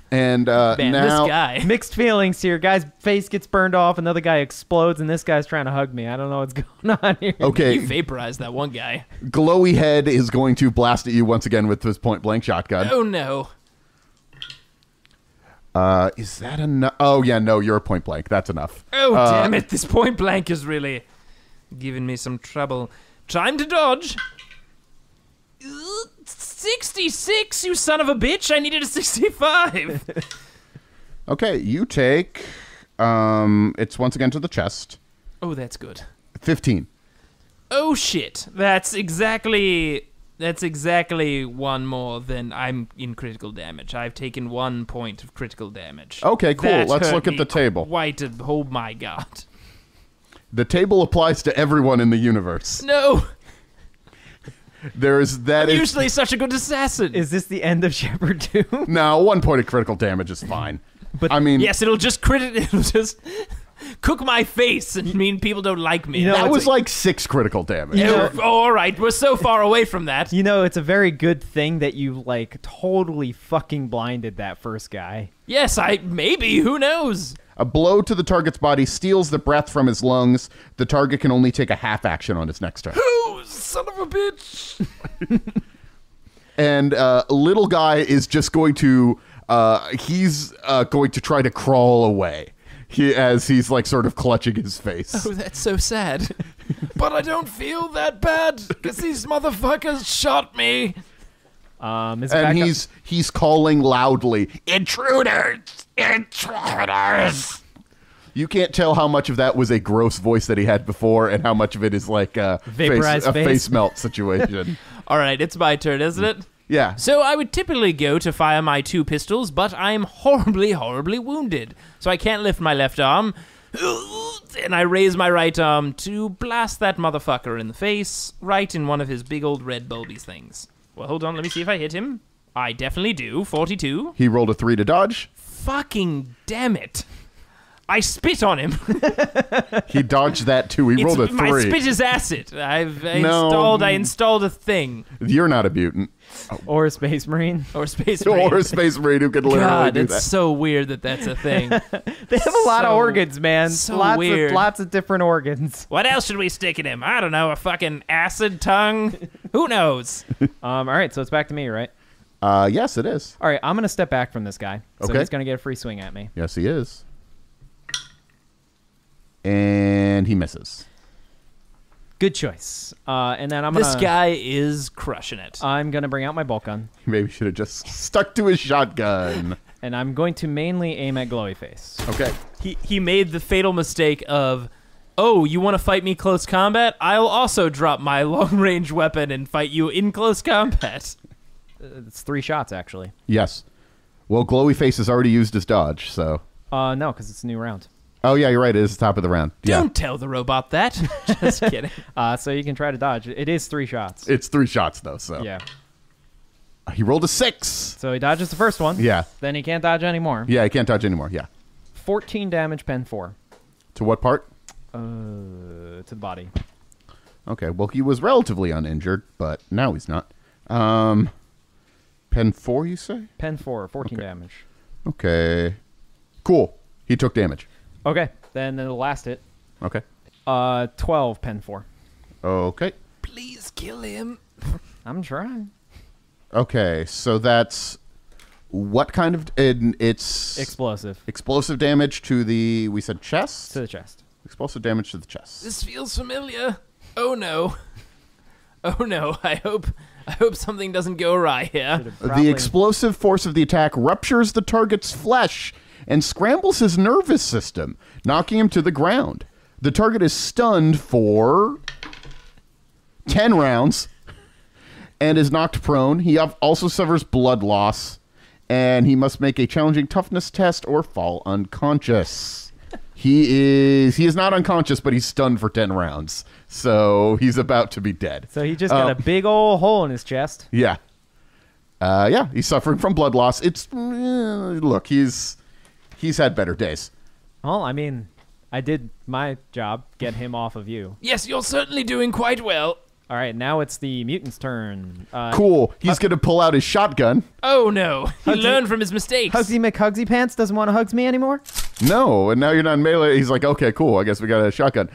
Speaker 6: And
Speaker 5: Man,
Speaker 6: now,
Speaker 5: this guy.
Speaker 4: Mixed feelings here. Guy's face gets burned off. Another guy explodes, and this guy's trying to hug me. I don't know what's going on here.
Speaker 6: okay,
Speaker 5: You vaporized that one guy.
Speaker 6: Glowy Head is going to blast at you once again with his point blank shotgun.
Speaker 5: Oh, no.
Speaker 6: Is that enough? Oh yeah, no, you're a point blank. That's enough.
Speaker 5: Oh, damn it. This point blank is really giving me some trouble. Time to dodge. 66, you son of a bitch. I needed a 65.
Speaker 6: Okay, you take. It's once again to the chest.
Speaker 5: Oh, that's good.
Speaker 6: 15.
Speaker 5: Oh, shit. That's exactly one more than I'm in critical damage. I've taken 1 point of critical damage.
Speaker 6: Okay, cool.
Speaker 5: That
Speaker 6: Let's
Speaker 5: hurt
Speaker 6: look at
Speaker 5: me
Speaker 6: the table.
Speaker 5: Quite oh my god.
Speaker 6: The table applies to everyone in the universe.
Speaker 5: No.
Speaker 6: That
Speaker 5: I'm
Speaker 6: is
Speaker 5: usually such a good assassin.
Speaker 4: Is this the end of Shepard Tombs?
Speaker 6: no 1 point of critical damage is fine. But I mean,
Speaker 5: Yes, it'll just cook my face and mean people don't like me.
Speaker 4: You know,
Speaker 6: that
Speaker 4: it's
Speaker 6: was like 6 critical damage.
Speaker 5: Oh, all right, we're so far away from that.
Speaker 4: It's a very good thing that you, totally fucking blinded that first guy.
Speaker 5: Yes, maybe, who knows?
Speaker 6: A blow to the target's body steals the breath from his lungs. The target can only take a half action on his next turn.
Speaker 5: Oh, son of a bitch.
Speaker 6: And little guy is just going to he's going to try to crawl away. As he's sort of clutching his face.
Speaker 5: Oh, that's so sad. But I don't feel that bad because these motherfuckers shot me.
Speaker 6: And he's calling loudly, "Intruders! Intruders!" You can't tell how much of that was a gross voice that he had before and how much of it is like a
Speaker 4: Vaporized face.
Speaker 6: face melt situation.
Speaker 5: All right, it's my turn, isn't it?
Speaker 6: Yeah.
Speaker 5: So I would typically go to fire my 2 pistols, but I'm horribly, horribly wounded. So I can't lift my left arm. and I raise my right arm to blast that motherfucker in the face, right in one of his big old red bulby things. Well, hold on, let me see if I hit him. I definitely do. 42.
Speaker 6: He rolled a 3 to dodge.
Speaker 5: Fucking damn it. I spit on him.
Speaker 6: He dodged that too. He rolled a 3.
Speaker 5: My spit is acid. I installed a thing.
Speaker 6: You're not a mutant.
Speaker 4: Or a space marine.
Speaker 5: Or Space Marine.
Speaker 6: Or a space marine who could literally
Speaker 5: God,
Speaker 6: do
Speaker 5: it's
Speaker 6: that.
Speaker 5: so weird that that's a thing.
Speaker 4: They have a lot of organs, man.
Speaker 5: So
Speaker 4: lots
Speaker 5: weird.
Speaker 4: Lots of different organs.
Speaker 5: What else should we stick in him? I don't know, a fucking acid tongue? Who knows?
Speaker 4: All right, so it's back to me, right?
Speaker 6: Yes, it is.
Speaker 4: All right, I'm going to step back from this guy. So
Speaker 6: Okay.
Speaker 4: he's going to get a free swing at me.
Speaker 6: Yes, he is. And he misses.
Speaker 4: Good choice. And then I'm going
Speaker 5: This guy is crushing it.
Speaker 4: I'm going to bring out my bolt gun.
Speaker 6: Maybe should have just stuck to his shotgun.
Speaker 4: And I'm going to mainly aim at Glowy Face.
Speaker 6: Okay.
Speaker 5: He made the fatal mistake of, oh, you want to fight me close combat? I'll also drop my long-range weapon and fight you in close combat.
Speaker 4: It's 3 shots, actually.
Speaker 6: Yes. Well, Glowy Face has already used his dodge, so...
Speaker 4: No, because it's a new round.
Speaker 6: Oh, yeah, you're right. It is the top of the round.
Speaker 5: Don't tell the robot that. Just kidding.
Speaker 4: So you can try to dodge. It is 3 shots.
Speaker 6: It's 3 shots, though, so...
Speaker 4: Yeah.
Speaker 6: He rolled a 6.
Speaker 4: So he dodges the first one.
Speaker 6: Yeah.
Speaker 4: Then he can't dodge anymore.
Speaker 6: Yeah, he can't dodge anymore. Yeah.
Speaker 4: 14 damage, pen 4.
Speaker 6: To what part?
Speaker 4: To the body.
Speaker 6: Okay, well, he was relatively uninjured, but now he's not. Pen 4, you say?
Speaker 4: Pen 4, 14
Speaker 6: Okay.
Speaker 4: damage.
Speaker 6: Okay. Cool. He took damage.
Speaker 4: Okay, then it'll last it.
Speaker 6: Okay.
Speaker 4: 12, pen 4.
Speaker 6: Okay.
Speaker 5: Please kill him.
Speaker 4: I'm trying.
Speaker 6: Okay, so that's what kind of... It's...
Speaker 4: Explosive.
Speaker 6: Explosive damage to the... We said chest?
Speaker 4: To the chest.
Speaker 6: Explosive damage to the chest.
Speaker 5: This feels familiar. Oh no. Oh no. I hope something doesn't go awry here.
Speaker 6: The explosive force of the attack ruptures the target's flesh and scrambles his nervous system, knocking him to the ground. The target is stunned for 10 rounds and is knocked prone. He also suffers blood loss, and he must make a challenging toughness test or fall unconscious. He is not unconscious, but he's stunned for 10 rounds. So he's about to be dead.
Speaker 4: So he just got a big old hole in his chest.
Speaker 6: Yeah. Yeah, he's suffering from blood loss. It's look, he's had better days.
Speaker 4: Well, I mean, I did my job, get him off of you.
Speaker 5: Yes, you're certainly doing quite well.
Speaker 4: All right, now it's the mutant's turn.
Speaker 6: Cool. He's going to pull out his shotgun.
Speaker 5: Oh no. He learned from his mistakes.
Speaker 4: Hugsy McHugsy Pants doesn't want to hugs me anymore?
Speaker 6: No, and now you're not in melee. He's like, okay, cool. I guess we got a shotgun.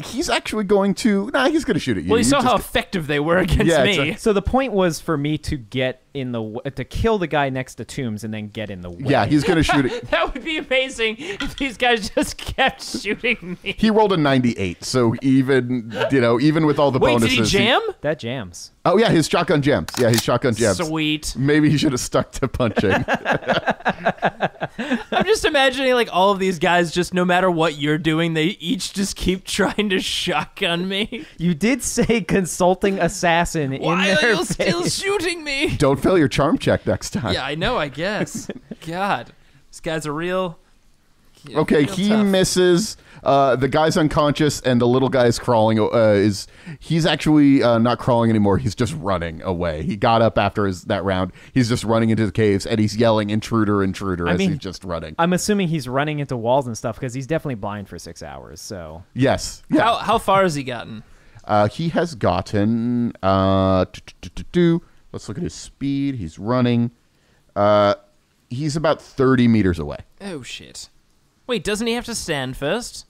Speaker 6: He's actually going to... Nah, he's going to shoot at you.
Speaker 5: Well, you saw how effective they were against
Speaker 6: Yeah,
Speaker 5: me.
Speaker 4: So the point was for me to get in to kill the guy next to Tombs and then get in the way.
Speaker 6: Yeah, he's going to shoot it.
Speaker 5: That would be amazing if these guys just kept shooting me.
Speaker 6: He rolled a 98, so even with all the
Speaker 5: Wait,
Speaker 6: bonuses...
Speaker 5: did he jam?
Speaker 4: That jams.
Speaker 6: Oh, yeah, his shotgun jams. Yeah, his shotgun jams.
Speaker 5: Sweet.
Speaker 6: Maybe he should have stuck to punching.
Speaker 5: I'm just imagining like all of these guys just no matter what you're doing, they each just keep trying to shotgun me.
Speaker 4: You did say consulting assassin
Speaker 5: Why
Speaker 4: in
Speaker 5: are
Speaker 4: their
Speaker 5: you still
Speaker 4: face.
Speaker 5: shooting me?
Speaker 6: Don't fail your charm check next time.
Speaker 5: Yeah, I know, I guess. God. These guys are real.
Speaker 6: Okay,
Speaker 5: real
Speaker 6: he
Speaker 5: tough.
Speaker 6: misses. The guy's unconscious, and the little guy's crawling. He's actually not crawling anymore. He's just running away. He got up after that round. He's just running into the caves, and he's yelling, "Intruder, intruder!" as he's just running.
Speaker 4: I'm assuming he's running into walls and stuff because he's definitely blind for 6 hours. So
Speaker 6: Yes. Yeah.
Speaker 5: How far has he gotten?
Speaker 6: He has gotten. Let's look at his speed. He's running. He's about 30 meters away.
Speaker 5: Oh shit. Wait, doesn't he have to stand first?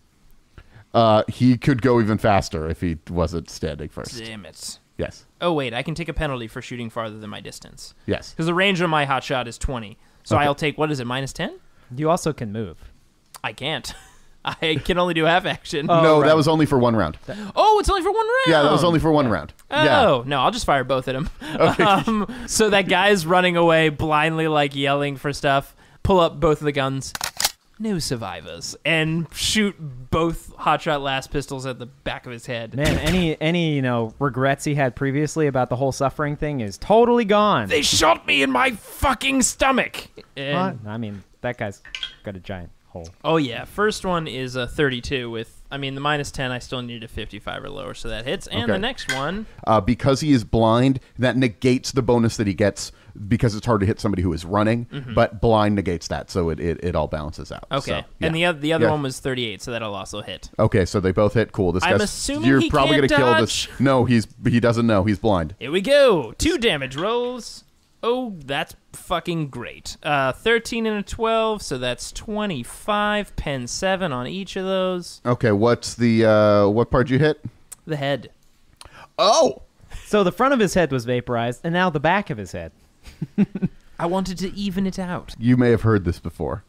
Speaker 6: He could go even faster if he wasn't standing first.
Speaker 5: Damn it.
Speaker 6: Yes.
Speaker 5: Oh wait, I can take a penalty for shooting farther than my distance.
Speaker 6: Yes.
Speaker 5: Because the range on my hot shot is 20. So
Speaker 6: Okay.
Speaker 5: I'll take, what is it, minus 10?
Speaker 4: you also can move.
Speaker 5: I can't. I can only do half action.
Speaker 6: No,
Speaker 4: right.
Speaker 6: that was only for one round.
Speaker 5: Oh, it's only for one round.
Speaker 6: Yeah, that was only for one round.
Speaker 5: Oh,
Speaker 6: Yeah.
Speaker 5: no, I'll just fire both at him. So that guy's running away, blindly, like, yelling for stuff. Pull up both of the guns. No survivors. And shoot both hotshot last pistols at the back of his head.
Speaker 4: Man, any regrets he had previously about the whole suffering thing is totally gone.
Speaker 5: They shot me in my fucking stomach. And
Speaker 4: I mean, that guy's got a giant hole.
Speaker 5: Oh, yeah. First one is a 32 with, the -10, I still need a 55 or lower, so that hits. And
Speaker 6: Okay.
Speaker 5: the next one...
Speaker 6: Because he is blind, that negates the bonus that he gets because it's hard to hit somebody who is running, but blind negates that, so it all balances out.
Speaker 5: Okay.
Speaker 6: So, yeah.
Speaker 5: And the other
Speaker 6: Yeah.
Speaker 5: one was 38, so that'll also hit.
Speaker 6: Okay, so they both hit. Cool. This
Speaker 5: I'm
Speaker 6: guy's,
Speaker 5: assuming
Speaker 6: you're
Speaker 5: he
Speaker 6: probably
Speaker 5: can't
Speaker 6: gonna kill
Speaker 5: dodge.
Speaker 6: this. No, he doesn't know. He's blind.
Speaker 5: Here we go. 2 damage rolls. Oh, that's fucking great. 13 and a 12, so that's 25. Pen 7 on each of those.
Speaker 6: Okay, what's the what part you hit?
Speaker 5: The head.
Speaker 6: Oh,
Speaker 4: So the front of his head was vaporized, and now the back of his head.
Speaker 5: I wanted to even it out.
Speaker 6: you may have heard this before.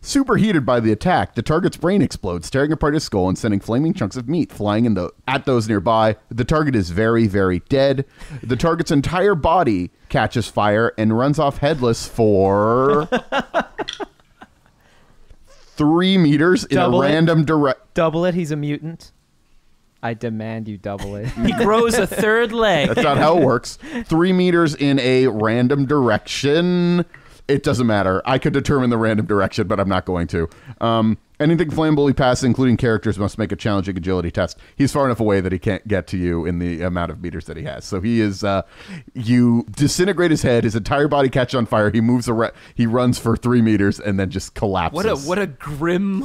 Speaker 6: Superheated by the attack, the target's brain explodes, tearing apart his skull and sending flaming chunks of meat flying at those nearby. The target is very, very dead. The target's entire body catches fire and runs off headless for 3 meters in
Speaker 4: Double
Speaker 6: a
Speaker 4: it.
Speaker 6: random direction.
Speaker 4: Double it. He's a mutant. I demand you double it.
Speaker 5: He grows a third leg.
Speaker 6: That's not how it works. 3 meters in a random direction. It doesn't matter. I could determine the random direction, but I'm not going to. Anything flammable he passes, including characters, must make a challenging agility test. He's far enough away that he can't get to you in the amount of meters that he has. So he is. You disintegrate his head. His entire body catches on fire. He moves around. He runs for 3 meters and then just collapses.
Speaker 5: What a grim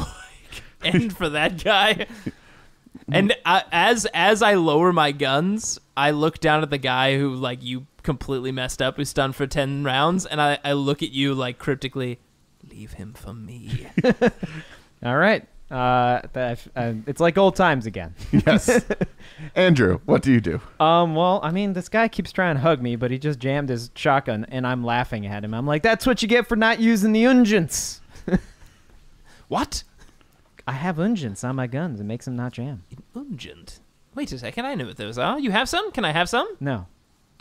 Speaker 5: end for that guy. And as I lower my guns, I look down at the guy who you completely messed up, who's stunned for 10 rounds, and I look at you cryptically, leave him for me.
Speaker 4: All right. It's like old times again.
Speaker 6: Yes. Andrew, what do you do?
Speaker 4: Well, this guy keeps trying to hug me, but he just jammed his shotgun, and I'm laughing at him. I'm like, that's what you get for not using the unguents.
Speaker 5: What?
Speaker 4: I have unguents on my guns. It makes them not jam.
Speaker 5: Ungent. Wait a second, I know what those are. You have some? Can I have some?
Speaker 4: No.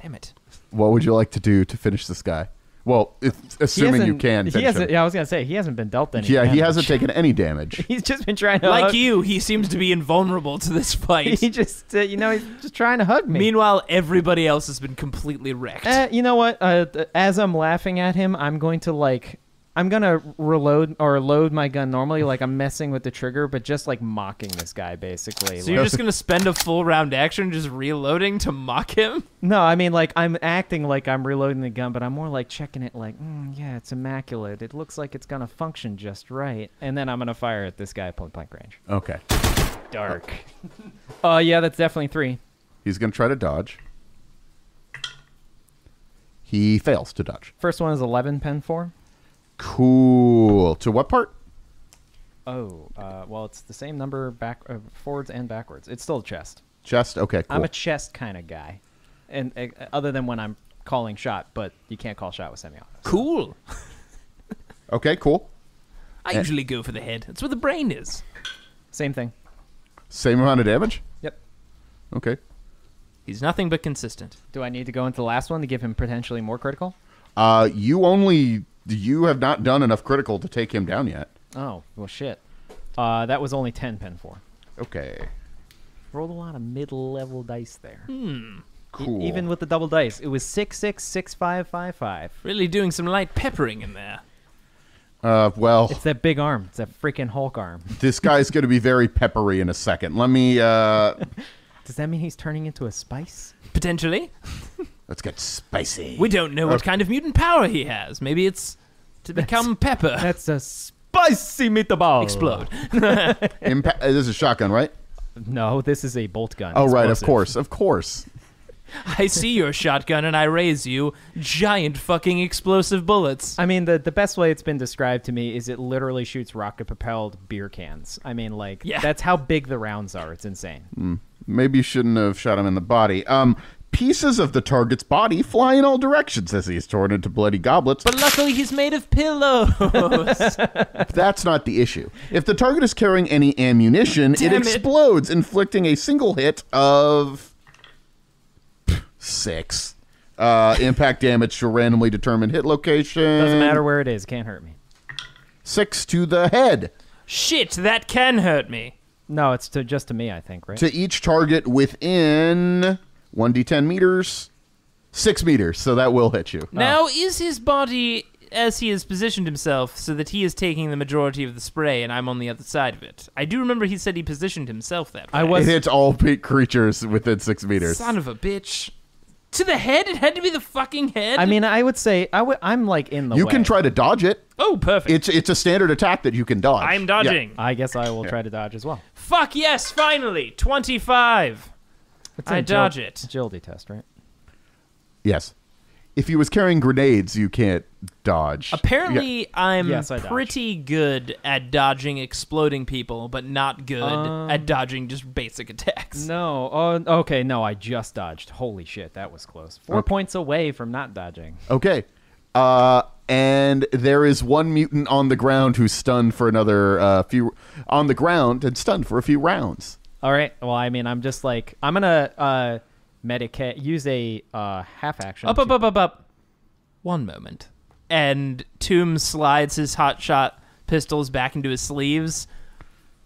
Speaker 5: Damn it.
Speaker 6: What would you like to do to finish this guy? Well, assuming you can finish him.
Speaker 4: Yeah, I was going to say, he hasn't been dealt any
Speaker 6: Yeah, he
Speaker 4: damage.
Speaker 6: hasn't taken any damage.
Speaker 4: He's just been trying to
Speaker 5: Like
Speaker 4: hug.
Speaker 5: you, he seems to be invulnerable to this fight.
Speaker 4: He just, he's just trying to hug me.
Speaker 5: Meanwhile, everybody else has been completely wrecked.
Speaker 4: You know what? As I'm laughing at him, I'm going to I'm gonna reload or load my gun normally, like I'm messing with the trigger, but just mocking this guy basically.
Speaker 5: So you're just gonna spend a full round action just reloading to mock him?
Speaker 4: No, I'm acting like I'm reloading the gun, but I'm more checking it yeah, it's immaculate. It looks like it's gonna function just right. And then I'm gonna fire at this guy at point blank range.
Speaker 6: Okay.
Speaker 4: Dark. Yeah, that's definitely 3.
Speaker 6: He's going to try to dodge. He fails to dodge.
Speaker 4: First one is 11, pen 4.
Speaker 6: Cool. To what part?
Speaker 4: Oh, well, it's the same number forwards and backwards. It's still a chest.
Speaker 6: Chest? Okay, cool.
Speaker 4: I'm a chest kind of guy, and other than when I'm calling shot, but you can't call shot with semi-auto.
Speaker 5: Cool.
Speaker 6: Okay, cool.
Speaker 5: I usually go for the head. That's where the brain is.
Speaker 4: Same thing.
Speaker 6: Same amount of damage?
Speaker 4: Yep.
Speaker 6: Okay.
Speaker 5: He's nothing but consistent.
Speaker 4: Do I need to go into the last one to give him potentially more critical?
Speaker 6: You have not done enough critical to take him down yet.
Speaker 4: Oh, well, shit. That was only 10, pen 4.
Speaker 6: Okay.
Speaker 4: Rolled a lot of mid-level dice there.
Speaker 6: Cool.
Speaker 4: Even with the double dice, it was 6, 6, 6, 5, 5, 5.
Speaker 5: Really doing some light peppering in there.
Speaker 6: Well,
Speaker 4: It's that big arm. It's that freaking Hulk arm.
Speaker 6: this guy's going to be very peppery in a second. Let me,
Speaker 4: Does that mean he's turning into a spice?
Speaker 5: Potentially.
Speaker 6: let's get spicy.
Speaker 5: We don't know what kind of mutant power he has. Maybe it's to become pepper.
Speaker 4: That's a spicy meatball.
Speaker 5: Explode.
Speaker 6: This is a shotgun, right?
Speaker 4: No, this is a bolt gun.
Speaker 6: Oh, right,
Speaker 4: Explosive.
Speaker 6: of course.
Speaker 5: I see your shotgun and I raise you giant fucking explosive bullets.
Speaker 4: I mean, the best way it's been described to me is it literally shoots rocket-propelled beer cans. I mean,
Speaker 5: Yeah.
Speaker 4: that's how big the rounds are. It's insane.
Speaker 6: Maybe you shouldn't have shot him in the body. Pieces of the target's body fly in all directions as he is torn into bloody goblets.
Speaker 5: But luckily he's made of pillows.
Speaker 6: That's not the issue. If the target is carrying any ammunition, it
Speaker 5: Damn it.
Speaker 6: explodes, inflicting a single hit of 6. Impact damage to a randomly determined hit location.
Speaker 4: Doesn't matter where it is. Can't hurt me.
Speaker 6: 6 to the head.
Speaker 5: Shit, that can hurt me.
Speaker 4: No, it's just to me, I think, right?
Speaker 6: To each target within 1d10 meters. 6 meters, so that will hit you.
Speaker 5: Now, is his body as he has positioned himself so that he is taking the majority of the spray and I'm on the other side of it. I do remember he said he positioned himself that way.
Speaker 6: It hits all creatures within 6 meters.
Speaker 5: Son of a bitch. To the head? It had to be the fucking head?
Speaker 4: I mean, I would say I'm like in the way.
Speaker 6: You can try to dodge it.
Speaker 5: Oh, perfect.
Speaker 6: It's a standard attack that you can dodge.
Speaker 5: I'm dodging.
Speaker 4: I guess I will try to dodge as well.
Speaker 5: Fuck yes, finally. 25. I dodge it.
Speaker 4: Agility test, right?
Speaker 6: Yes. If he was carrying grenades, you can't dodge.
Speaker 5: Apparently, I'm
Speaker 4: Yes, I dodge.
Speaker 5: pretty good at dodging exploding people, but not good at dodging just basic attacks.
Speaker 4: No. Oh, okay. No, I just dodged. Holy shit, that was close. 4 points away from not dodging.
Speaker 6: Okay. And there is one mutant on the ground who's stunned for another few... On the ground and stunned for a few rounds.
Speaker 4: All right. Well, I mean, I'm just like... I'm going to medicate... Use a half action.
Speaker 5: Up. One moment. And Tombs slides his hotshot pistols back into his sleeves,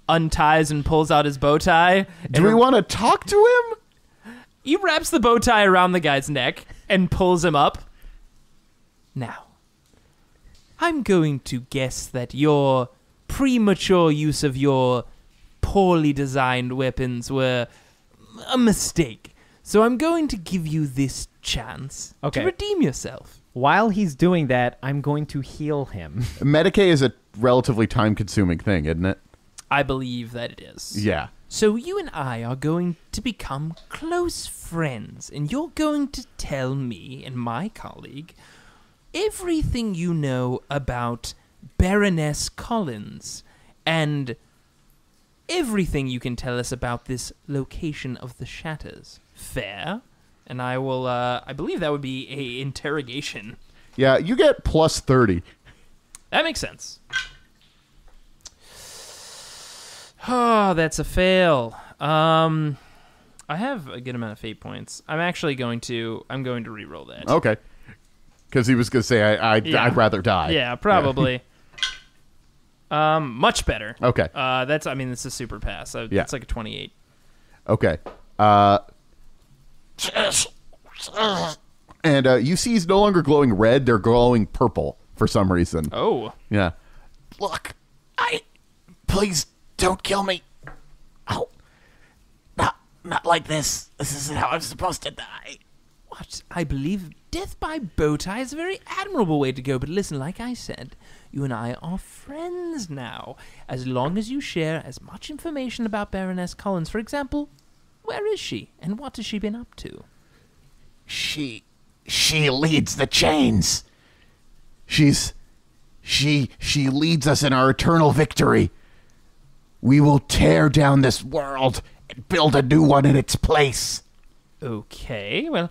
Speaker 5: unties and pulls out his bow tie.
Speaker 6: Do we want to talk to him?
Speaker 5: He wraps the bow tie around the guy's neck and pulls him up. Now, I'm going to guess that your premature use of your poorly designed weapons were a mistake. So I'm going to give you this chance to redeem yourself.
Speaker 4: While he's doing that, I'm going to heal him.
Speaker 6: Medicaid is a relatively time-consuming thing, isn't it?
Speaker 5: I believe that it is.
Speaker 6: Yeah.
Speaker 5: So you and I are going to become close friends, and you're going to tell me and my colleague everything you know about Baroness Collins, and everything you can tell us about this location of the shatters. Fair? And I will, I believe that would be a interrogation.
Speaker 6: Yeah, you get plus 30.
Speaker 5: That makes sense. Oh, that's a fail. I have a good amount of fate points. I'm going to re-roll that.
Speaker 6: Okay. Because he was going to say, I'd rather die.
Speaker 5: Yeah, probably. Much better.
Speaker 6: Okay.
Speaker 5: That's a super pass. It's like a 28.
Speaker 6: Okay. And you see he's no longer glowing red. They're glowing purple for some reason.
Speaker 5: Oh.
Speaker 6: Yeah.
Speaker 7: Look, please don't kill me. Oh, not like this. This isn't how I'm supposed to die.
Speaker 5: What? I believe death by bow tie is a very admirable way to go, but listen, like I said, you and I are friends now. As long as you share as much information about Baroness Collins, for example, where is she, and what has she been up to?
Speaker 7: She leads the chains. She leads us in our eternal victory. We will tear down this world and build a new one in its place.
Speaker 5: Okay, well,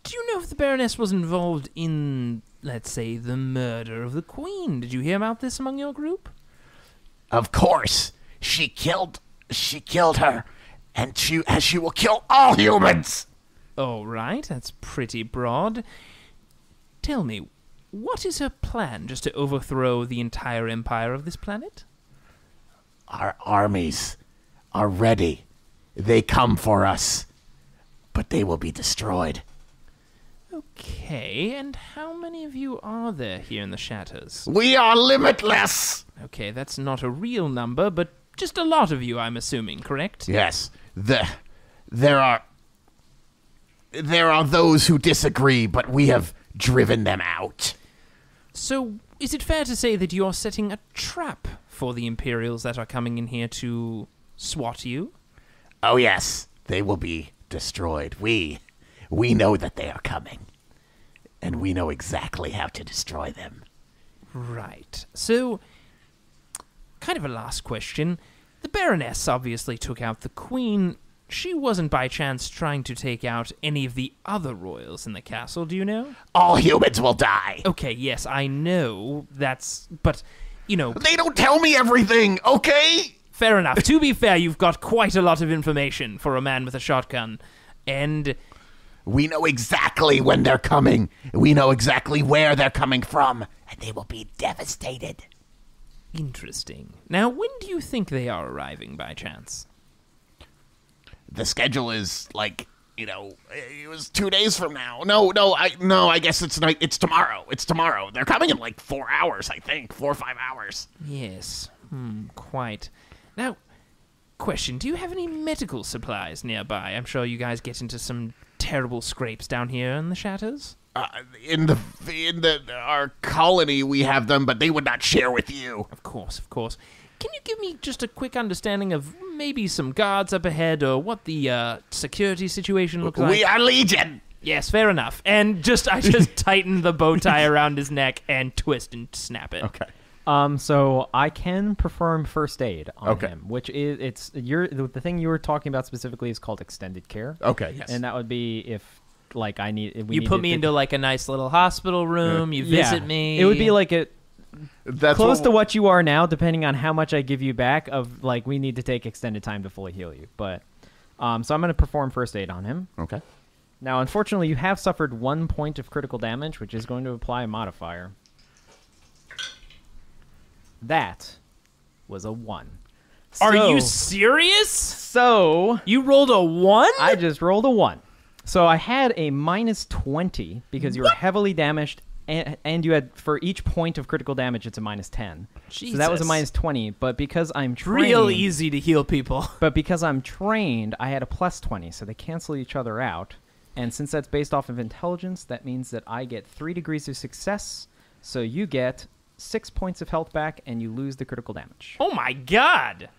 Speaker 5: do you know if the Baroness was involved in, let's say, the murder of the Queen? Did you hear about this among your group?
Speaker 7: Of course. She killed her, and she will kill all humans.
Speaker 5: All right, that's pretty broad. Tell me, what is her plan just to overthrow the entire empire of this planet?
Speaker 7: Our armies are ready. They come for us, but they will be destroyed.
Speaker 5: Okay, and how many of you are there here in the Shatters?
Speaker 7: We are limitless!
Speaker 5: Okay, that's not a real number, but just a lot of you, I'm assuming, correct?
Speaker 7: Yes. There are those who disagree, but we have driven them out.
Speaker 5: So, is it fair to say that you're setting a trap for the Imperials that are coming in here to swat you?
Speaker 7: Oh yes, they will be destroyed. We know that they are coming, and we know exactly how to destroy them.
Speaker 5: Right. So, kind of a last question. The Baroness obviously took out the Queen. She wasn't by chance trying to take out any of the other royals in the castle, do you know?
Speaker 7: All humans will die.
Speaker 5: Okay, yes, I know. But, you know...
Speaker 7: They don't tell me everything, okay?
Speaker 5: Fair enough. To be fair, you've got quite a lot of information for a man with a shotgun. And...
Speaker 7: we know exactly when they're coming. We know exactly where they're coming from. And they will be devastated.
Speaker 5: Interesting. Now, when do you think they are arriving, by chance?
Speaker 7: The schedule is, it was 2 days from now. No, I guess it's tomorrow. It's tomorrow. They're coming in like 4 hours, I think. 4 or 5 hours.
Speaker 5: Yes. Quite. Now, question, do you have any medical supplies nearby? I'm sure you guys get into some terrible scrapes down here in the shatters.
Speaker 7: In our colony, we have them, but they would not share with you.
Speaker 5: Of course. Can you give me just a quick understanding of maybe some guards up ahead or what the security situation looks like?
Speaker 7: We are Legion.
Speaker 5: Yes, fair enough. And I just tighten the bow tie around his neck and twist and snap it.
Speaker 6: Okay.
Speaker 4: So I can perform first aid on him, which is the thing you were talking about specifically is called extended care.
Speaker 6: Okay. Yes.
Speaker 4: And that would be if I need. If
Speaker 5: you put me into like a nice little hospital room. You visit me.
Speaker 4: It would be like
Speaker 6: That's
Speaker 4: close to what you are now, depending on how much I give you back. Of like, we need to take extended time to fully heal you. But so I'm going to perform first aid on him.
Speaker 6: Okay.
Speaker 4: Now, unfortunately, you have suffered 1 point of critical damage, which is going to apply a modifier. That was a 1.
Speaker 5: Are you serious?
Speaker 4: So
Speaker 5: You rolled a 1?
Speaker 4: I just rolled a 1. So I had a minus 20 because you were heavily damaged, and you had, for each point of critical damage, it's a minus 10.
Speaker 5: Jesus.
Speaker 4: So that was a minus 20, but because I'm trained...
Speaker 5: Real easy to heal people.
Speaker 4: But because I'm trained, I had a plus 20, so they cancel each other out. And since that's based off of intelligence, that means that I get 3 degrees of success, so you get 6 points of health back, and you lose the critical damage.
Speaker 5: Oh my god.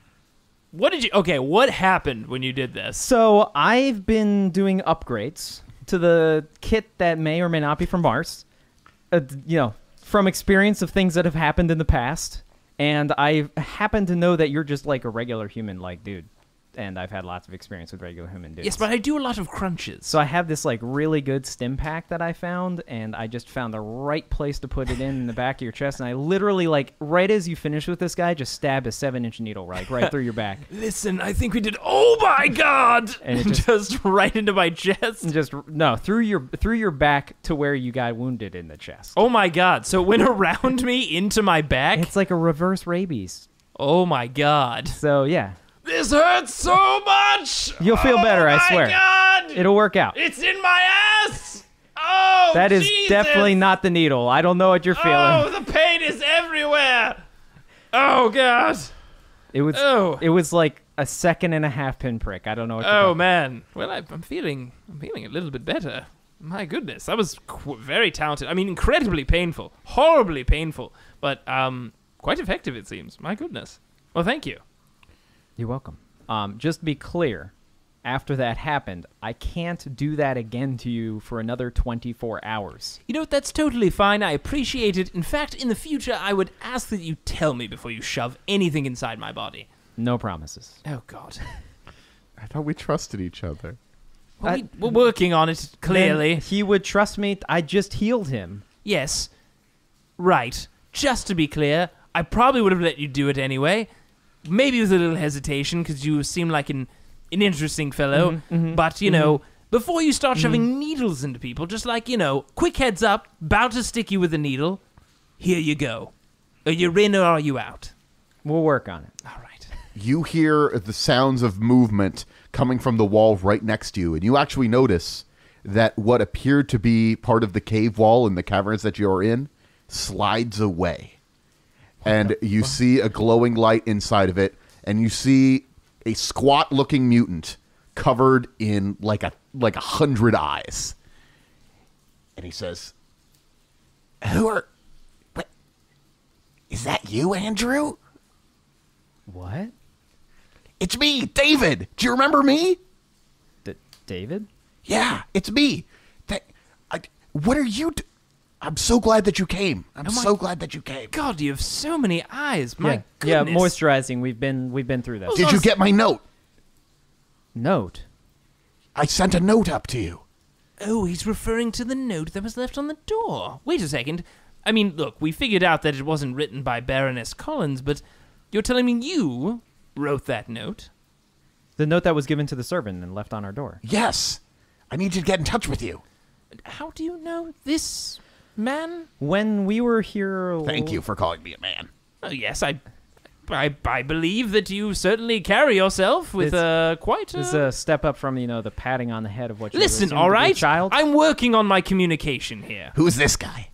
Speaker 5: What happened when you did this?
Speaker 4: So I've been doing upgrades to the kit that may or may not be from Mars, from experience of things that have happened in the past. And I happen to know that you're just like a regular human, like, dude. And I've had lots of experience with regular human dudes.
Speaker 5: Yes, but I do a lot of crunches.
Speaker 4: So I have this like really good stim pack that I found, and I just found the right place to put it in the back of your chest. And I literally, like, right as you finish with this guy, just stabbed a 7-inch needle right through your back.
Speaker 5: Listen, I think we did. Oh my god!
Speaker 4: And it
Speaker 5: just right into my chest.
Speaker 4: Through your back to where you got wounded in the chest.
Speaker 5: Oh my god! So it went around me into my back.
Speaker 4: It's like a reverse rabies.
Speaker 5: Oh my god!
Speaker 4: So yeah.
Speaker 5: This hurts so much!
Speaker 4: You'll feel better, I swear.
Speaker 5: Oh my god!
Speaker 4: It'll work out.
Speaker 5: It's in my ass! Oh,
Speaker 4: that is
Speaker 5: Jesus!
Speaker 4: definitely not the needle. I don't know what you're feeling.
Speaker 5: Oh, the pain is everywhere! Oh, god.
Speaker 4: It was like a 1.5-second pinprick. I don't know what you're talking
Speaker 5: man. Well, I'm feeling a little bit better. My goodness. That was very talented. I mean, incredibly painful. Horribly painful. But quite effective, it seems. My goodness. Well, thank you.
Speaker 4: You're welcome. Just to be clear, after that happened, I can't do that again to you for another 24 hours.
Speaker 5: You know, that's totally fine. I appreciate it. In fact, in the future, I would ask that you tell me before you shove anything inside my body.
Speaker 4: No promises.
Speaker 5: Oh, God.
Speaker 6: I thought we trusted each other.
Speaker 5: Well, we're working on it, clearly.
Speaker 4: Then he would trust me. I just healed him.
Speaker 5: Yes. Right. Just to be clear, I probably would have let you do it anyway. Maybe with a little hesitation, because you seem like an interesting fellow. But, before you start shoving needles into people, just like, quick heads up, about to stick you with a needle, here you go. Are you in or are you out?
Speaker 4: We'll work on it.
Speaker 5: All right.
Speaker 6: You hear the sounds of movement coming from the wall right next to you, and you actually notice that what appeared to be part of the cave wall in the caverns that you're in slides away. And you see a glowing light inside of it, and you see a squat-looking mutant covered in like 100 eyes. And he says,
Speaker 7: What? Is that you, Andrew?
Speaker 4: What?
Speaker 7: It's me, David. Do you remember me?
Speaker 4: David?
Speaker 7: Yeah, it's me. What are you I'm so glad that you came. I'm so glad that you came.
Speaker 5: God, you have so many eyes. My goodness.
Speaker 4: Yeah, moisturizing. We've been through this.
Speaker 7: Did you get my note?
Speaker 4: Note?
Speaker 7: I sent a note up to you.
Speaker 5: Oh, he's referring to the note that was left on the door. Wait a second. I mean, look, we figured out that it wasn't written by Baroness Collins, but you're telling me you wrote that note?
Speaker 4: The note that was given to the servant and left on our door.
Speaker 7: Yes. I need you to get in touch with you.
Speaker 5: How do you know this man?
Speaker 4: When we were here...
Speaker 7: Thank you for calling me a man.
Speaker 5: Oh, yes, I I believe that you certainly carry yourself with quite
Speaker 4: This is a step up from, the patting on the head of what you
Speaker 5: Listen,
Speaker 4: assume
Speaker 5: all
Speaker 4: to be a
Speaker 5: right?
Speaker 4: child.
Speaker 5: I'm working on my communication here.
Speaker 7: Who's this guy?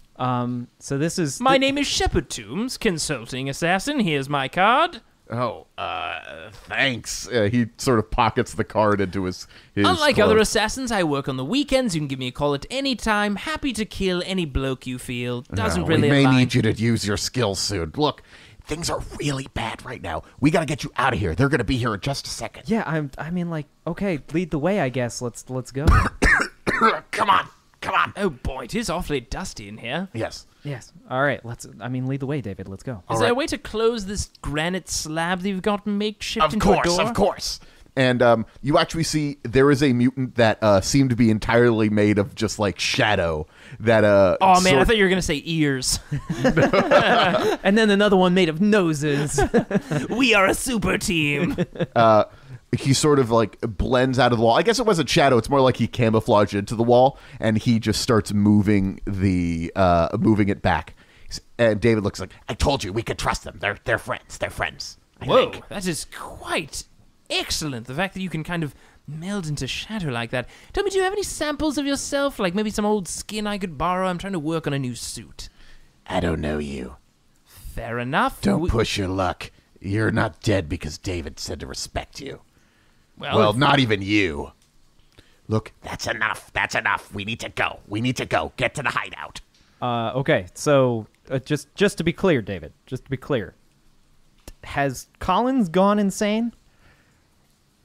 Speaker 4: So this is...
Speaker 5: My name is Shepard Tombs, consulting assassin. Here's my card.
Speaker 6: Oh, thanks. He sort of pockets the card into his
Speaker 5: Unlike
Speaker 6: cloak.
Speaker 5: other assassins, I work on the weekends. You can give me a call at any time. Happy to kill any bloke you feel. Doesn't really
Speaker 7: We may
Speaker 5: align.
Speaker 7: need you to use your skills soon. Look, things are really bad right now. We got to get you out of here. They're going to be here in just a second.
Speaker 4: Yeah, okay, lead the way, I guess. Let's go.
Speaker 7: Come on.
Speaker 5: Oh boy, it is awfully dusty in here.
Speaker 7: Yes.
Speaker 4: Yes. All right, lead the way, David. Let's go.
Speaker 5: Is there a way to close this granite slab that you've got makeshift into a door?
Speaker 7: Of course.
Speaker 6: And you actually see there is a mutant that seemed to be entirely made of just like shadow. That
Speaker 5: Oh man, I thought you were gonna say ears.
Speaker 4: And then another one made of noses.
Speaker 5: We are a super team.
Speaker 6: he sort of like blends out of the wall. I guess it wasn't shadow. It's more like he camouflaged into the wall, and he just starts moving it back.
Speaker 7: And David looks like, I told you we could trust them. They're friends. They're friends. I
Speaker 5: Whoa,
Speaker 7: think.
Speaker 5: that is quite excellent. The fact that you can kind of meld into shadow like that. Tell me, do you have any samples of yourself? Like maybe some old skin I could borrow? I'm trying to work on a new suit.
Speaker 7: I don't know you.
Speaker 5: Fair enough.
Speaker 7: Don't push your luck. You're not dead because David said to respect you.
Speaker 5: Well,
Speaker 6: not even you.
Speaker 7: Look, that's enough. That's enough. We need to go. Get to the hideout.
Speaker 4: Okay, so just to be clear, David, has Collins gone insane?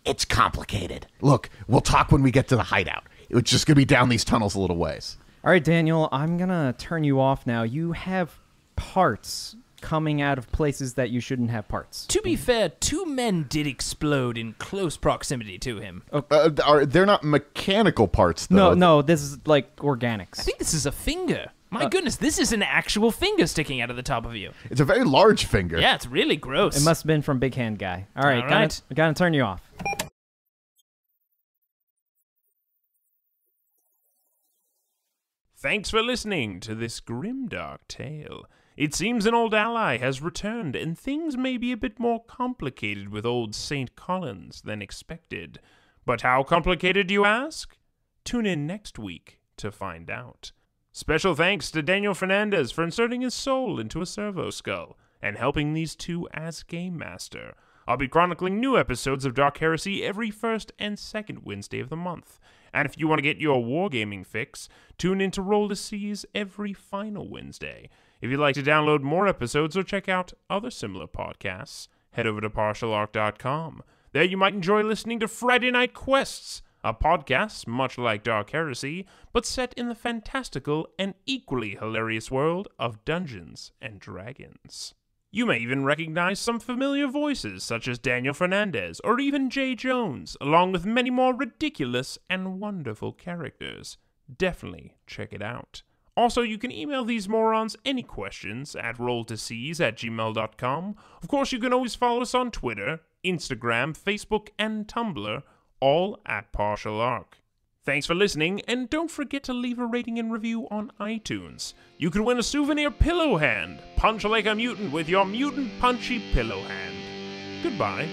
Speaker 7: It's complicated.
Speaker 6: Look, we'll talk when we get to the hideout. It's just going to be down these tunnels a little ways.
Speaker 4: All right, Daniel, I'm going to turn you off now. You have parts coming out of places that you shouldn't have parts.
Speaker 5: to be fair, 2 men did explode in close proximity to him.
Speaker 6: They're not mechanical parts, though.
Speaker 4: No, this is like organics.
Speaker 5: I think this is a finger. My goodness, this is an actual finger sticking out of the top of you.
Speaker 6: It's a very large finger.
Speaker 5: Yeah, it's really gross.
Speaker 4: It must have been from Big Hand Guy. All right,
Speaker 5: All right.
Speaker 4: gotta turn you off.
Speaker 3: Thanks for listening to this grimdark tale. It seems an old ally has returned, and things may be a bit more complicated with old St. Collins than expected. But how complicated, you ask? Tune in next week to find out. Special thanks to Daniel Fernandez for inserting his soul into a servo skull and helping these two as Game Master. I'll be chronicling new episodes of Dark Heresy every first and second Wednesday of the month. And if you want to get your wargaming fix, tune in to Roll to Seas every final Wednesday. If you'd like to download more episodes or check out other similar podcasts, head over to partialarc.com. There you might enjoy listening to Friday Night Quests, a podcast much like Dark Heresy, but set in the fantastical and equally hilarious world of Dungeons and Dragons. You may even recognize some familiar voices such as Daniel Fernandez or even Jay Jones, along with many more ridiculous and wonderful characters. Definitely check it out. Also, you can email these morons any questions at rolltoseas@gmail.com. Of course, you can always follow us on Twitter, Instagram, Facebook, and Tumblr, all at Partial Arc. Thanks for listening, and don't forget to leave a rating and review on iTunes. You can win a souvenir pillow hand. Punch like a mutant with your mutant punchy pillow hand. Goodbye.